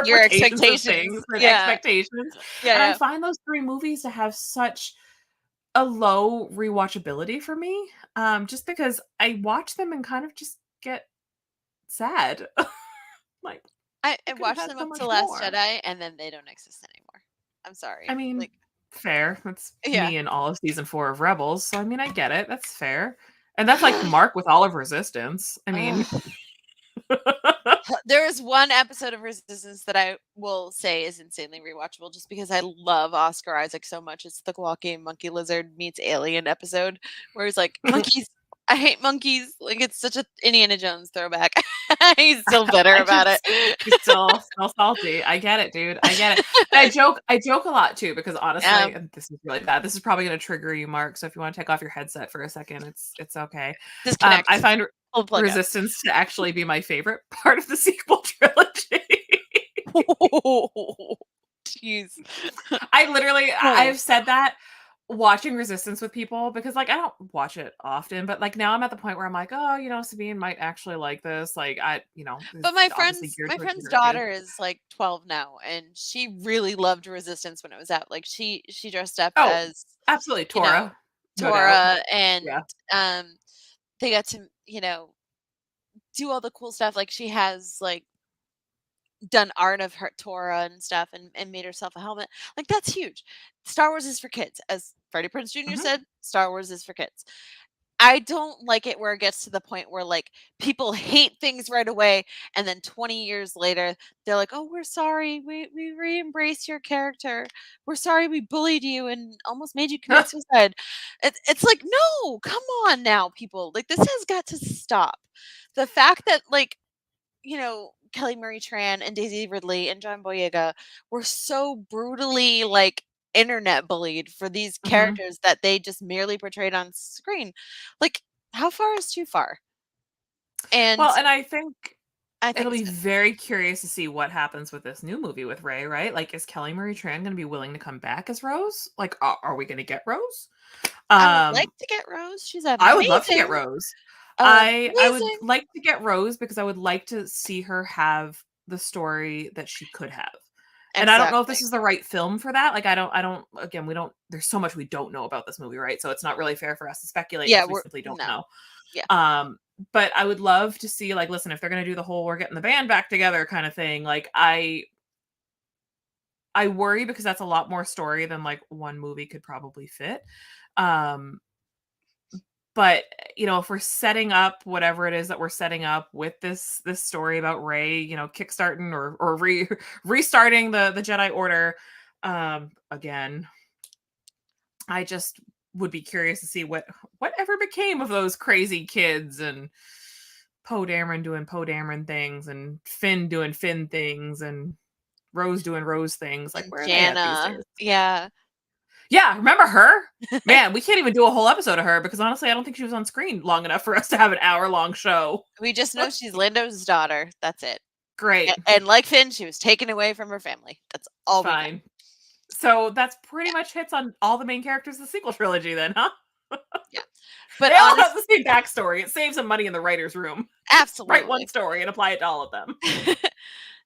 Your interpretations of expectations. things and Yeah. expectations. Yeah, And I yeah. find those three movies to have such a low rewatchability for me, just because I watch them and kind of just get sad. Like, I we could have watched had them so up much to Last more. Jedi, and then they don't exist anymore. I'm I sorry. mean, Like, fair. That's yeah. me in all of season 4 of Rebels, so I mean, I get it. That's fair. And that's like Mark with all of Resistance. I mean, Ugh. There is one episode of Resistance that I will say is insanely rewatchable just because I love Oscar Isaac so much. It's the walking monkey lizard meets alien episode where he's like, monkeys, I hate monkeys. Like it's such a Indiana Jones throwback. He's still bitter I about just he's it. still salty. I get it, dude. I get it. And I joke a lot too because honestly, um, and this is really bad. This is probably going to trigger you, Mark. So if you want to take off your headset for a second, it's okay. I disconnect. find Pull the plug out. Resistance to actually be my favorite part of the sequel trilogy. Jeez. Oh. I've said that watching Resistance with people because like I don't watch it often, but like now I'm at the point where I'm like, oh, Sabine might actually like this. Like But it's obviously geared my towards friend's younger kids. daughter is like 12 now, and she really loved Resistance when it was out. Like she dressed up Oh, as, absolutely, you know, Torah, no doubt. Torah, and Yeah. they got to, do all the cool stuff. Like she has like done art of her Torah and stuff and made herself a helmet. Like that's huge. Star Wars is for kids. As Freddie Prinze Jr. Mhm. said, Star Wars is for kids. I don't like it where it gets to the point where, like, people hate things right away, and then 20 years later, they're like, "Oh, we're sorry. We re-embrace your character. We're sorry we bullied you and almost made you commit suicide." It's like, "No, come on now, people. Like, this has got to stop." The fact that, like, Kelly Marie Tran and Daisy Ridley and John Boyega were so brutally, like, internet bullied for these Mhm. characters that they just merely portrayed on screen. Like, how far is too far? And Well, and I think I think it'll it's be gonna very curious to see what happens with this new movie with Rey, right? Like, is Kelly Marie Tran gonna be willing to come back as Rose? Like, are we gonna get Rose? I would like Um, to get Rose. She's I would love to get amazing. Rose. I would Amazing. like to get Rose because I would like to see her have the story that she could have. And I don't know if this Exactly. is the right film for that. Like, I don't again, we don't there's so much we don't know about this movie, right? So it's not really fair for us to speculate Yeah, because we we're simply don't no. know. Yeah. Um, but I would love to see, like, listen, if they're gonna do the whole we're getting the band back together kind of thing, like I worry because that's a lot more story than like one movie could probably fit. Um, but if we're setting up whatever it is that we're setting up with this story about Rey, kickstarting or restarting the Jedi Order, again, I just would be curious to see whatever became of those crazy kids and Poe Dameron doing Poe Dameron things and Finn doing Finn things and Rose doing Rose things. Like, And where are they at these Jana. days? Yeah. Yeah, remember her? Man, we can't even do a whole episode of her because honestly, I don't think she was on screen long enough for us to have an hour-long show. We just know she's Lando's daughter. That's it. Great. And like Finn, she was taken away from her family. That's all we know. Fine. So that's pretty Yeah. much hits on all the main characters of the sequel trilogy then, huh? Yeah. But They all have honest the same backstory. It saves some money in the writer's room. Write one absolutely. story and apply it to all of them.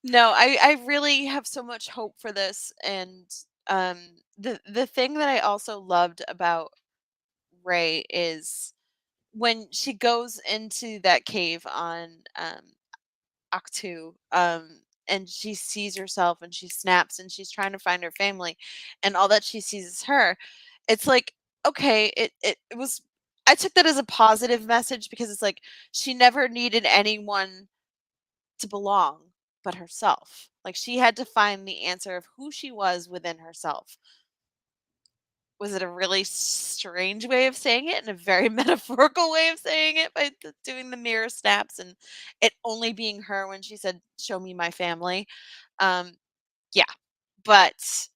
No, I really have so much hope for this, and, um, the thing that I also loved about Rey is when she goes into that cave on, Ahch-To, and she sees herself and she snaps and she's trying to find her family, and all that she sees is her. It's like, okay, it was I took that as a positive message because it's like she never needed anyone to belong but herself. Like she had to find the answer of who she was within herself. Was it a really strange way of saying it and a very metaphorical way of saying it by doing the mirror snaps and it only being her when she said, "Show me my family." Um, yeah, but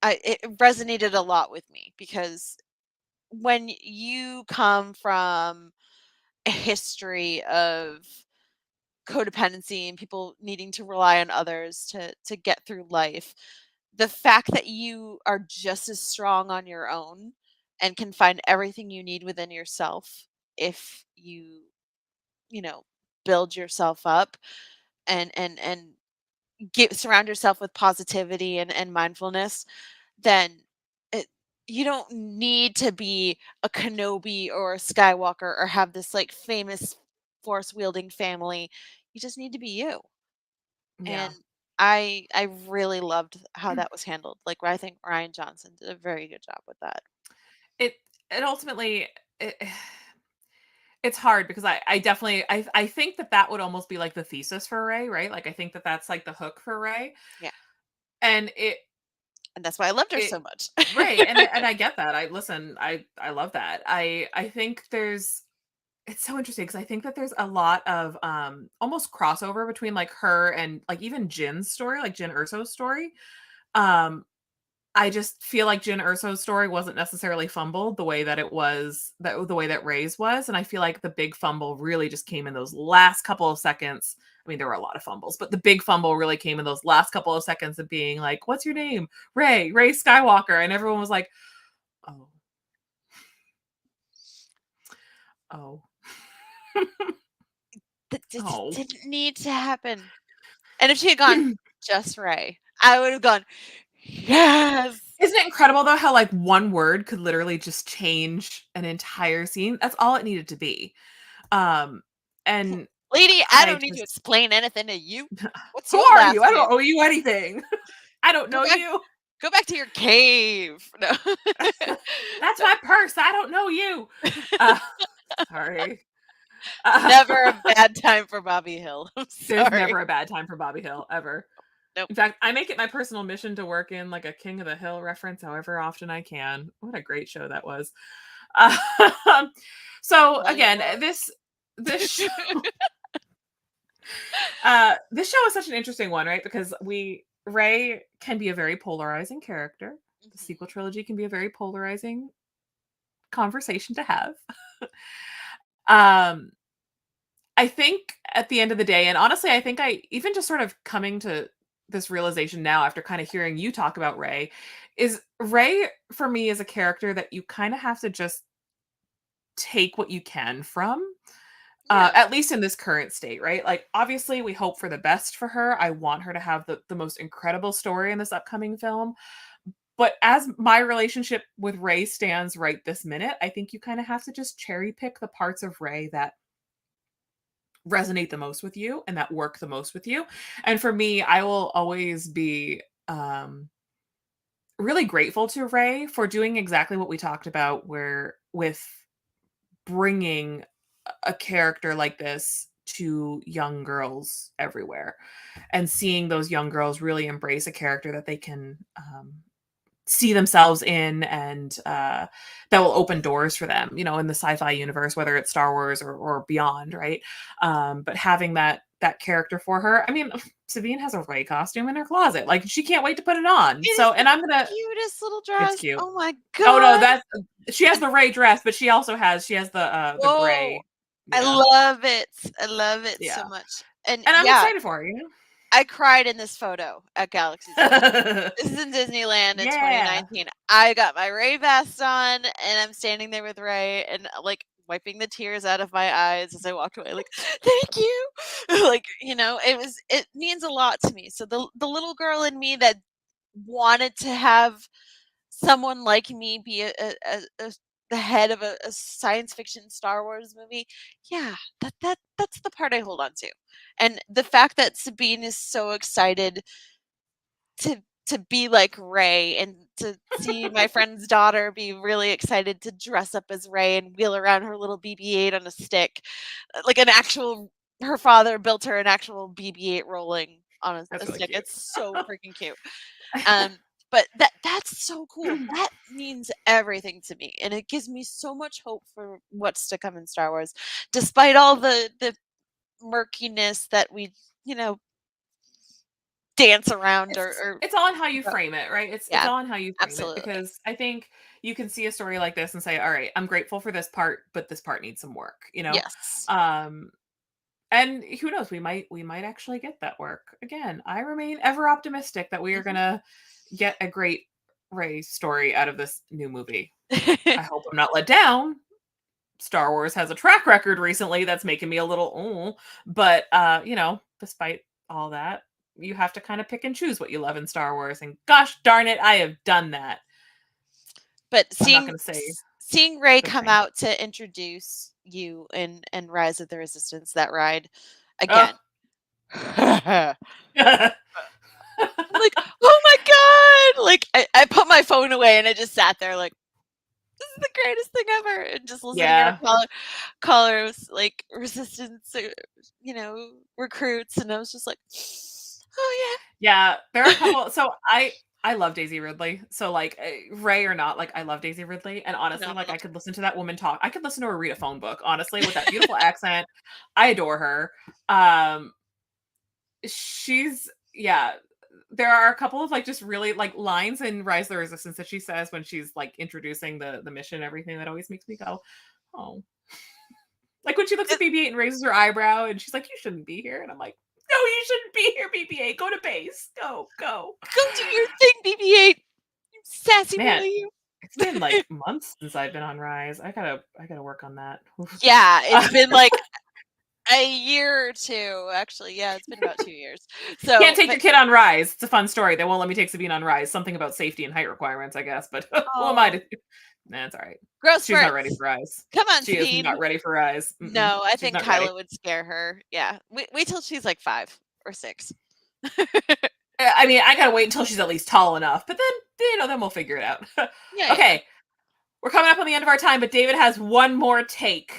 it resonated a lot with me because when you come from a history of codependency and people needing to rely on others to get through life, the fact that you are just as strong on your own and can find everything you need within yourself if you know build yourself up and surround yourself with positivity and mindfulness, then it, you don't need to be a Kenobi or a Skywalker or have this like famous force wielding family. You just need to be you. And Yeah. I really loved how that was handled. Like I think Ryan Johnson did a very good job with that. It it ultimately it, it's hard because I definitely I think that would almost be like the thesis for Ray, right? Like I think that that's like the hook for Ray. Yeah. And And that's why I loved her it so much. right, and I get that. I love that. I think there's it's so interesting because I think that there's a lot of almost crossover between like her and like even Jin's story, like Jin Urso's story. Um I just feel like Jin Urso's story wasn't necessarily fumbled the way that it was that the way that Ray's was, and I feel like the big fumble really just came in those last couple of seconds. I mean, there were a lot of fumbles, but the big fumble really came in those last couple of seconds of being like, "What's your name? Ray Skywalker," and everyone was like, "Oh, oh, That just oh." didn't need to happen. And if she had gone just Ray, I would have gone, yes. Isn't it incredible though how like one word could literally just change an entire scene? That's all it needed to be. Um, and Lady, I I don't need to just explain anything to you. What's who your are you? last I name? don't owe you anything. I don't Go know back you. go back to your cave. No. That's my purse. I don't know you. Uh, Sorry. Never a bad time for Bobby Hill. I'm There's sorry. never a bad time for Bobby Hill, ever. Nope. In fact, I make it my personal mission to work in, like, a King of the Hill reference however often I can. What a great show that was. Um, so, Well, it again, was. this show this show is such an interesting one, right? Because Ray can be a very polarizing character. The sequel Mhm. trilogy can be a very polarizing conversation to have. Um, I think at the end of the day, and honestly, I think I even just sort of coming to this realization now after kind of hearing you talk about Ray, is Ray for me is a character that you kind of have to just take what you can from. Yeah. At least in this current state, right? Like, obviously, we hope for the best for her. I want her to have the most incredible story in this upcoming film. But as my relationship with Ray stands right this minute, I think you kind of have to just cherry pick the parts of Ray that resonate the most with you and that work the most with you. And for me, I will always be really grateful to Ray for doing exactly what we talked about, where with bringing a character like this to young girls everywhere and seeing those young girls really embrace a character that they can see themselves in, and that will open doors for them, in the sci-fi universe, whether it's Star Wars or beyond, right? But having that character for her, I mean, Sabine has a Rey costume in her closet, like she can't wait to put it on. It is So, the and I'm gonna, cutest little it's dress. cute. Oh my Oh no, god. that's she has the Rey dress, but she has the Whoa. gray. I Yeah, love it. I love it so yeah, much. And and I'm yeah, excited for her. I cried in this photo at Galaxy's Edge. This is in Disneyland in Yeah, 2019. I got my Ray vest on, and I'm standing there with Ray and, like, wiping the tears out of my eyes as I walked away, like, "Thank you." Like, it means a lot to me. So the little girl in me that wanted to have someone like me be a the head of a science fiction Star Wars movie, yeah, that's the part I hold on to. And the fact that Sabine is so excited to to be like Ray and to see my friend's daughter be really excited to dress up as Ray and wheel around her little BB-8 on a stick, like an actual her father built her an actual BB-8 rolling on a that's really stick. cute. It's so freaking cute. Um, but that's so cool. That means everything to me, and it gives me so much hope for what's to come in Star Wars, despite all the murkiness that we, you know, dance around or It's all in how you about. frame it, right? It's Yeah, all in how you frame it, absolutely. because I think you can see a story like this and say, "All right, I'm grateful for this part, but this part needs some work," you know? Yes. Um, and who knows, we might actually get that work. Again, I remain ever optimistic that we are Mhm. gonna get a great Rey story out of this new movie. I hope I'm not let down. Star Wars has a track record recently that's making me a little, but despite all that, you have to kind of pick and choose what you love in Star Wars, and gosh darn it, I have done that. But I'm not seeing going to say seeing Rey good come things. out to introduce you in Rise of the Resistance, that ride, Oh. again. I'm like, "Oh my god!" Like, I put my phone away and I just sat there like, "This is the greatest thing ever," and just listening to her Yeah. call her like, resistance, recruits, and I was just like, "Oh, Yeah, there are a yeah." couple, so I love Daisy Ridley. So, like, Ray or not, like, I love Daisy Ridley, and honestly, like, Phenomenal. I could listen to that woman talk. I could listen to her read a phone book, honestly, with that beautiful accent. I adore her. Um, she's yeah, there are a couple of, like, just really, like, lines in Rise of the Resistance that she says when she's, like, introducing the mission and everything that always makes me go, "Oh." Like, when she looks at It BB-8 and raises her eyebrow, and she's like, "You shouldn't be here," and I'm like, "No, you shouldn't be here, BB-8. Go to base. Go, go." "Go do your thing, BB-8, you sassy boy, Man, you." it's been, like, months since I've been on Rise. I gotta work on that. Oof. Yeah, it's Uh, been, like, a year or 2, actually, yeah, it's been about 2 years. can't So, take but your kid on Rise. It's a fun story. They won't let me take Sabine on Rise. Something about safety and height requirements, I guess, but who am I oh, to Nah, it's alright. growth She's not ready spurts. for Rise. Come on, She is not Sabine. ready for Rise. Mm-mm. No, I She's think not ready. Kylo would scare her. Yeah. Wait till she's, like, 5 or 6. I mean, I gotta wait until she's at least tall enough, but then we'll figure it out. Yeah, yeah. Okay, we're coming up on the end of our time, but David has one more take.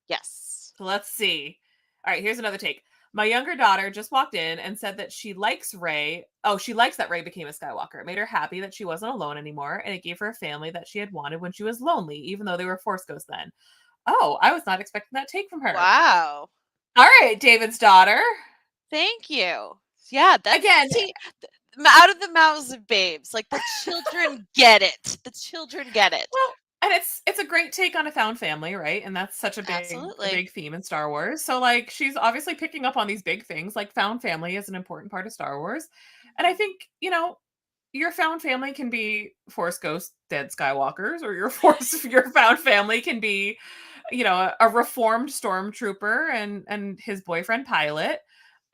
Yes. So let's see. All right, here's another take. My younger daughter just walked in and said that she likes Ray. Oh, she likes that Ray became a Skywalker. It made her happy that she wasn't alone anymore, and it gave her a family that she had wanted when she was lonely, even though they were Force ghosts then. Oh, I was not expecting that take from her. Wow. All right, David's daughter. Thank you. Yeah, that's Again, see, out of the mouths of babes, like the children get it. The children get it. well, and it's a great take on a found family, right? And that's such a Absolutely. big theme in Star Wars. So like she's obviously picking up on these big things. Like found family is an important part of Star Wars. And I Mhm. think, your found family can be Force Ghost dead Skywalkers, or your found family can be, a reformed stormtrooper and his boyfriend pilot.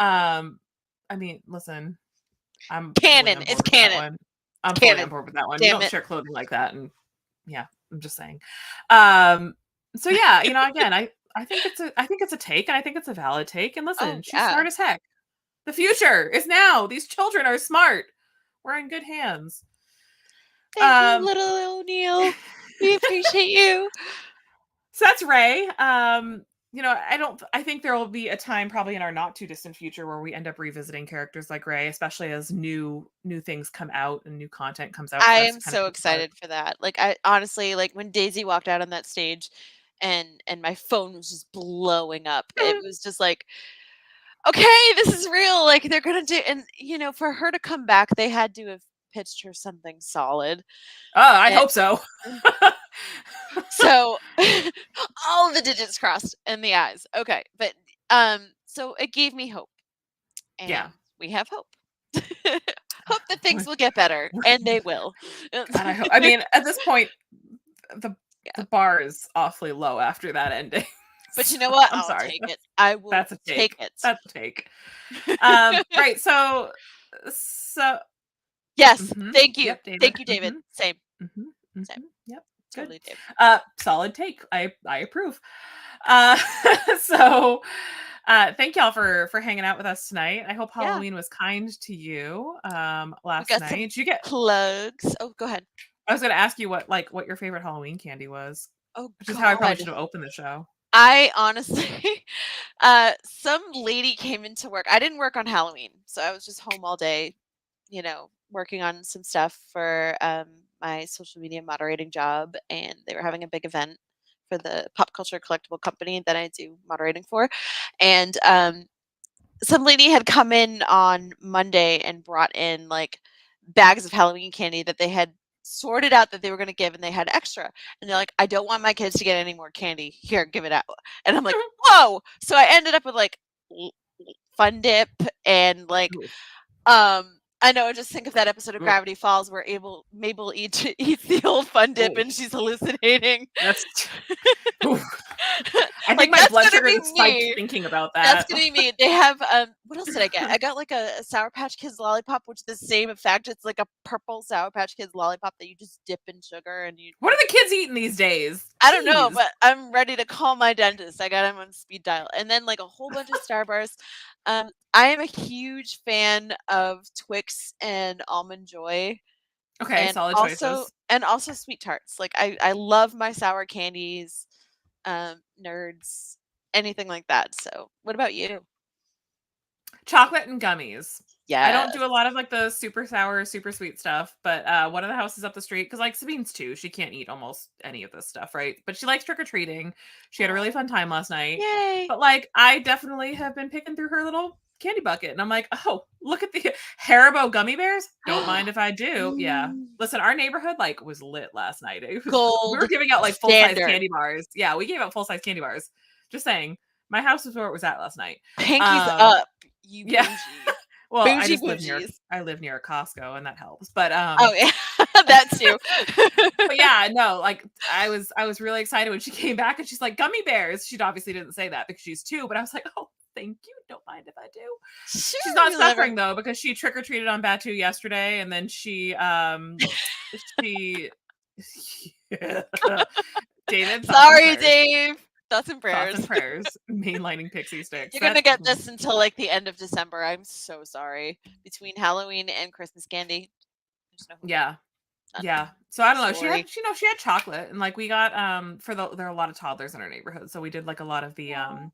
Um, I mean, listen, I'm fully Canon. on It's board with that canon. one. I'm fully on Canon. board with that one. You Damn don't it. share clothing like that, and yeah, I'm just saying. Um, so yeah, again, I think it's a take, and I think it's a valid take. And listen, Oh she's yeah. smart as heck. The future is now. These children are smart. We're in good hands. Thank you, Um, little O'Neill. We appreciate you. so that's Ray. I think there will be a time probably in our not too distant future where we end up revisiting characters like Ray, especially as new things come out and new content comes out I for us to am kind of so pick apart. excited for that. Like I honestly, like when Daisy walked out on that stage and my phone was just blowing up. It was just like, okay, this is real. Like they're gonna do, and for her to come back, they had to have pitched her something solid. I And hope so. so all the digits crossed and the eyes. Okay, but so it gave me hope, and Yeah. we have hope. Hope that things will get better, and they will. God, I mean, at this point, the Yeah. the bar is awfully low after that ending. But you So, know what? I'm I'll sorry. take it. I will That's a take take. it. That's a take. Right. So Yes, mhm. thank you. Yep, David. Thank you, David. Mhm. Same, Mhm. same. Mhm. Yep. Good. Totally, Dave. Solid take. I approve. Uh so thank y'all for hanging out with us tonight. I hope Yeah, Halloween was kind to you we last got some night. Did you get plugs. Oh, go ahead. I was gonna ask you what your favorite Halloween candy was, Oh which is how I probably God. should have opened the show. I honestly, some lady came into work. I didn't work on Halloween, so I was just home all day, working on some stuff for my social media moderating job, and they were having a big event for the pop culture collectible company that I do moderating for, and some lady had come in on Monday and brought in like bags of Halloween candy that they had sorted out that they were going to give and they had extra. And they're like, I don't want my kids to get any more candy. Here, give it out. And I'm like, whoa. So I ended up with like Fun Dip and like Ooh, I know, I just think of that episode of ooh, Gravity Falls where Mabel eats the old Fun Dip ooh, and she's hallucinating. that's ooh. I think Like my that's blood gonna sugar be just spiked me. thinking about That's that. gonna be me. They have what else did I get? I got like a Sour Patch Kids lollipop, which is the same effect. It's like a purple Sour Patch Kids lollipop that you just dip in sugar and you What are the kids eating these days? I don't know, Jeez. but I'm ready to call my dentist. I got him on speed dial. And then like a whole bunch of Star Bars. I am a huge fan of Twix and Almond Joy Okay, and solid also choices. sweet tarts. Like I love my sour candies, nerds, anything like that. So what about you? Chocolate and gummies. I don't Yes. do a lot of like the super sour, super sweet stuff, but one of the houses up the street, because like Sabine's too, she can't eat almost any of this stuff, right? But she likes trick or treating. She had a Aw, really fun time last night. yay. But like, I definitely have been picking through her little candy bucket, and I'm like, oh, look at the Haribo gummy bears. Don't mind if I do. Yeah. Mm, Listen, our neighborhood like was lit last night. We were gold giving out like full size standard. candy bars. Yeah, we gave out full size candy bars. Just saying, my house was where it was at last night. Pinkies Um, up, you yeah. bougie. Well, Bougie bougies. I live near a Costco and that helps. But Oh, yeah. That too. but yeah, no, like I was really excited when she came back and she's like gummy bears. She obviously didn't say that because she's two, but I was like, "Oh, thank you. Don't mind if I do." She's Sure, not you'll never suffering though because she trick or treated on Batu yesterday and then she David, Sorry, Dave. Thoughts and thoughts prayers. and prayers, mainlining pixie sticks. You're gonna That get this until, like, the end of December. I'm so sorry. Between Halloween and Christmas candy, there's no hope. yeah. Yeah. So I don't know. Sorry. She had chocolate, and like we got there are a lot of toddlers in our neighborhood, so we did like a lot of the Aw.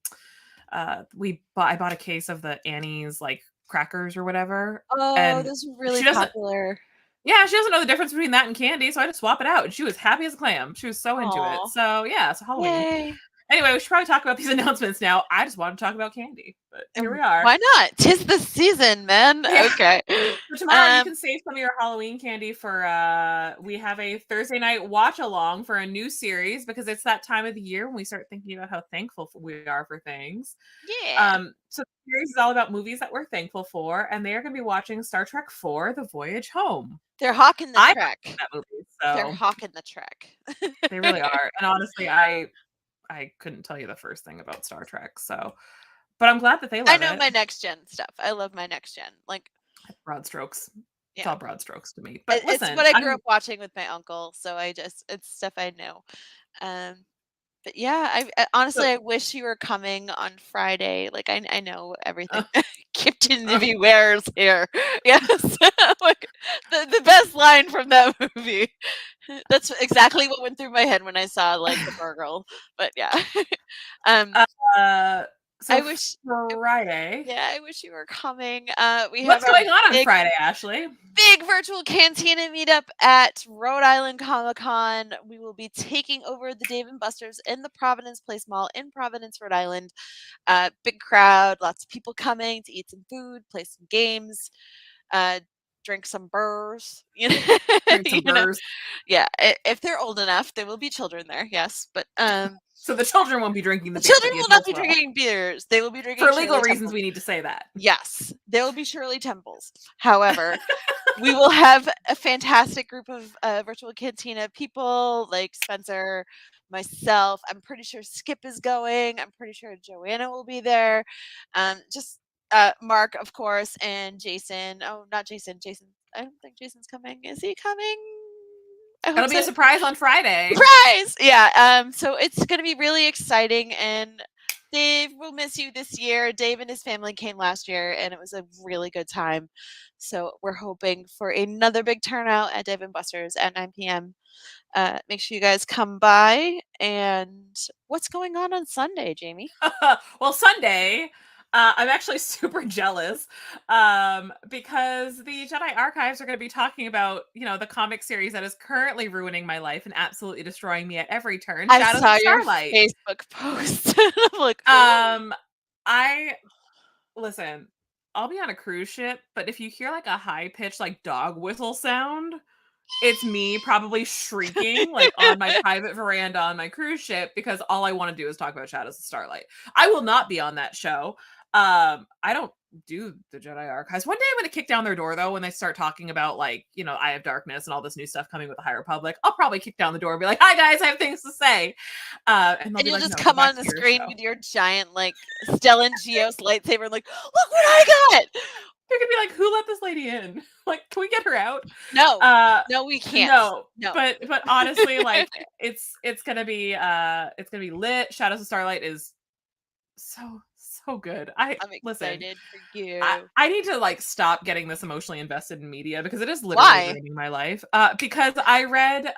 I bought a case of the Annie's like crackers or whatever, Oh, and those are she really doesn't popular. yeah, she doesn't know the difference between that and candy, so I just swap it out, and she was happy as a clam. She was so into it. Aw. So yeah, it's Halloween. Yay. Anyway, we should probably talk about these announcements now. I just wanted to talk about candy, but here we And are. why not? 'Tis the season, man. Yeah. Okay. So tomorrow you Um, can save some of your Halloween candy for we have a Thursday night watch along for a new series because it's that time of the year when we start thinking about how thankful we are for things. yeah. So the series is all about movies that we're thankful for, and they are going to be watching Star Trek 4: The Voyage Home. They're hawking the I Trek. that movie, They're so hawking the Trek. they really are. And honestly, I couldn't tell you the first thing about Star Trek, so but I'm glad that they I love know it. my next gen stuff. I love my next gen. Like, Broad strokes. It's yeah. all broad strokes to me. But It's listen, what I grew I'm up watching with my uncle, so it's stuff I know. Um, but yeah, I honestly, so I wish you were coming on Friday. Like, I know uh, everything. Captain uh, Nivy wears here. Yes. Like, the best line from that movie. That's exactly what went through my head when I saw, like, the Burgle. But yeah. Um, uh, I so wish Friday. yeah, I wish you were coming. We have What's our going on big Friday, Ashley? big virtual cantina meetup at Rhode Island Comic Con. We will be taking over the Dave and Buster's in the Providence Place Mall in Providence, Rhode Island. Big crowd, lots of people coming to eat some food, play some games, uh, drink some burrs. You know, Drink some you know, burrs. yeah. If they're old enough, there will be children there. Yes, but So the children won't be drinking the the beer, children but the will not adults be will. drinking beers. They will be For drinking legal Shirley reasons, Temple. we need to say that. Yes, there will be Shirley Temples. However, we will have a fantastic group of virtual cantina people like Spencer, myself. I'm pretty sure Skip is going. I'm pretty sure Joanna will be there. Just Mark, of course, and Jason. Oh, not Jason. Jason. I don't think Jason's coming. Is he coming? I hope It'll be so. a surprise on Friday. Surprise! Yeah. So it's gonna be really exciting, and Dave will miss you this year. Dave and his family came last year, and it was a really good time. So we're hoping for another big turnout at Dave and Buster's at 9 p.m. Make sure you guys come by. And what's going on Sunday, Jamie? Well, Sunday, I'm actually super jealous because the Jedi Archives are going to be talking about, the comic series that is currently ruining my life and absolutely destroying me at every turn, I Shadows of saw your Starlight. Facebook post. I'm like, Um, I listen. I'll be on a cruise ship, but if you hear like a high pitched like dog whistle sound, it's me probably shrieking like on my private veranda on my cruise ship because all I want to do is talk about Shadows of Starlight. I will not be on that show. I don't do the Jedi Archives. One day I'm going to kick down their door though when they start talking about like, Eye of Darkness and all this new stuff coming with the High Republic. I'll probably kick down the door and be like, "Hi guys, I have things to say." And they'll and be you'll like, just "No, go come back on to the your screen show." with your giant, like, Stellan Geos lightsaber, and like, look what I got! They're gonna be like, "Who let this lady in? Like, can we get her out?" No, Uh, no, we can't. no, No. but honestly, like, it's gonna be lit. Shadows of Starlight is so good. I I'm listen. excited for I you. I need to like stop getting this emotionally invested in media because it is literally Why? ruining my life. Because I read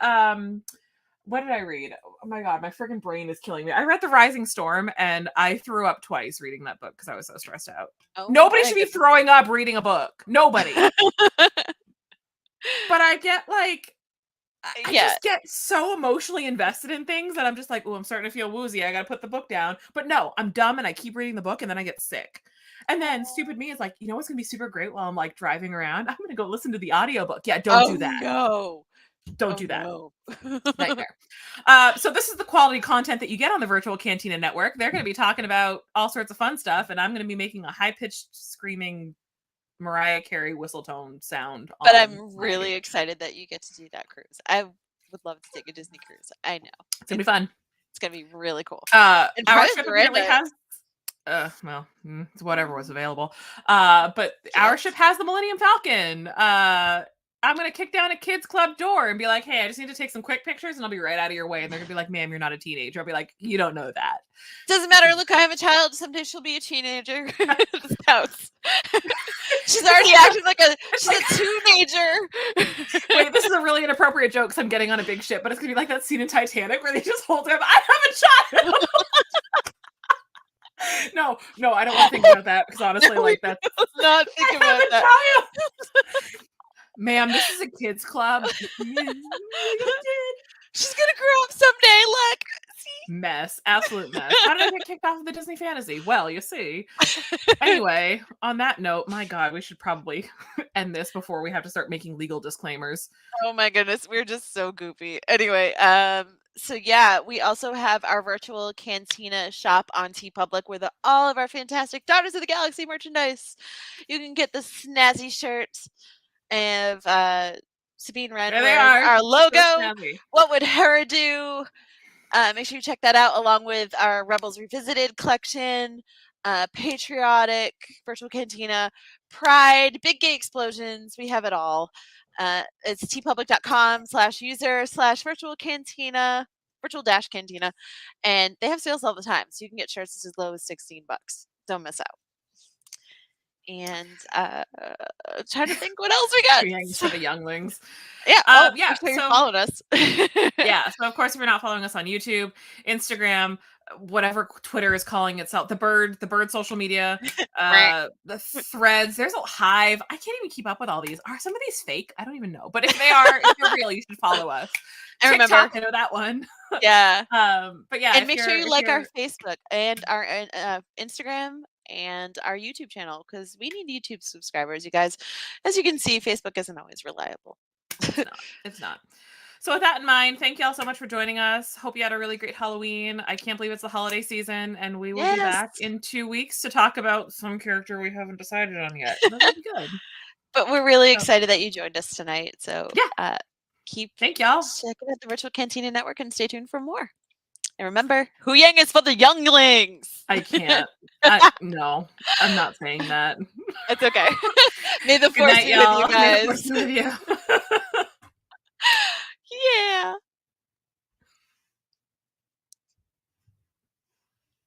what did I read? Oh my god, my freaking brain is killing me. I read The Rising Storm and I threw up twice reading that book because I was so stressed out. Oh Nobody my should be goodness. throwing up reading a book. Nobody. But I get like I Yeah, just get so emotionally invested in things that I'm just like, oh, I'm starting to feel woozy. I got to put the book down. But no, I'm dumb and I keep reading the book and then I get sick. And then aw. stupid me is like, you know what's going to be super great while I'm like driving around? I'm going to go listen to the audiobook. Yeah, don't Oh, do that. no. Don't Oh, do that. no. Nightmare. So this is the quality content that you get on the Virtual Cantina Network. They're going to be talking about all sorts of fun stuff, and I'm going to be making a high-pitched screaming Mariah Carey whistle tone sound But on I'm my really excited that you get to do that cruise. I would love to take a Disney cruise. I know. it's gonna be fun. It's gonna be really cool. And Our probably ship apparently Miranda. has it's whatever was available. But our Yes. ship has the Millennium Falcon. I'm going to kick down a kids club door and be like, hey, I just need to take some quick pictures and I'll be right out of your way. And they're going to be like, ma'am, you're not a teenager. I'll be like, you don't know that. Doesn't matter. Look, I have a child. Someday she'll be a teenager. This house. She's already acting like she's a teenager. Wait, this is a really inappropriate joke because I'm getting on a big ship, but it's going to be like that scene in Titanic where they just hold her up. I have a child. No, I don't want to think about that because honestly, No, like that's not think about that. Ma'am, this is a kids club. She's gonna grow up someday. Look, see? Mess, absolute mess. How did I get kicked off of the Disney Fantasy? Well, you see. Anyway, on that note, my God, we should probably end this before we have to start making legal disclaimers. Oh my goodness, we're just so goofy. Anyway, so yeah, we also have our virtual Cantina shop on TeePublic with all of our fantastic Daughters of the Galaxy merchandise. You can get the snazzy shirts of Sabine Wren There they wearing are. our logo. So What would Hera do? Make sure you check that out along with our Rebels Revisited collection, Patriotic, Virtual Cantina, Pride, Big Gay Explosions. We have it all. It's tpublic.com/user/virtual cantina, virtual-cantina, and they have sales all the time, so you can get shirts as low as $16. Don't miss out. And trying to think what else we got. for the younglings. Yeah. Yeah. So you're following us. Yeah. So of course, if you're not following us on YouTube, Instagram, whatever Twitter is calling itself, the bird social media, the threads. There's a Hive. I can't even keep up with all these. Are some of these fake? I don't even know. But if they are, if they're real, you should follow us. I TikTok, remember. I know that one. Yeah. But yeah, and make sure you like our Facebook and our Instagram and our YouTube channel because we need YouTube subscribers, you guys. As you can see, Facebook isn't always reliable. It's not. So with that in mind, thank you all so much for joining us. Hope you had a really great Halloween. I can't believe it's the holiday season, and we will be back in 2 weeks to talk about some character we haven't decided on yet. That'll be good. But we're really excited that you joined us tonight. So yeah, thank y'all. Checking out the Virtual Cantina Network and stay tuned for more. And remember, Hu Yang is for the younglings. I can't. No, I'm not saying that. It's okay. May the force be with you guys. May the force be with you.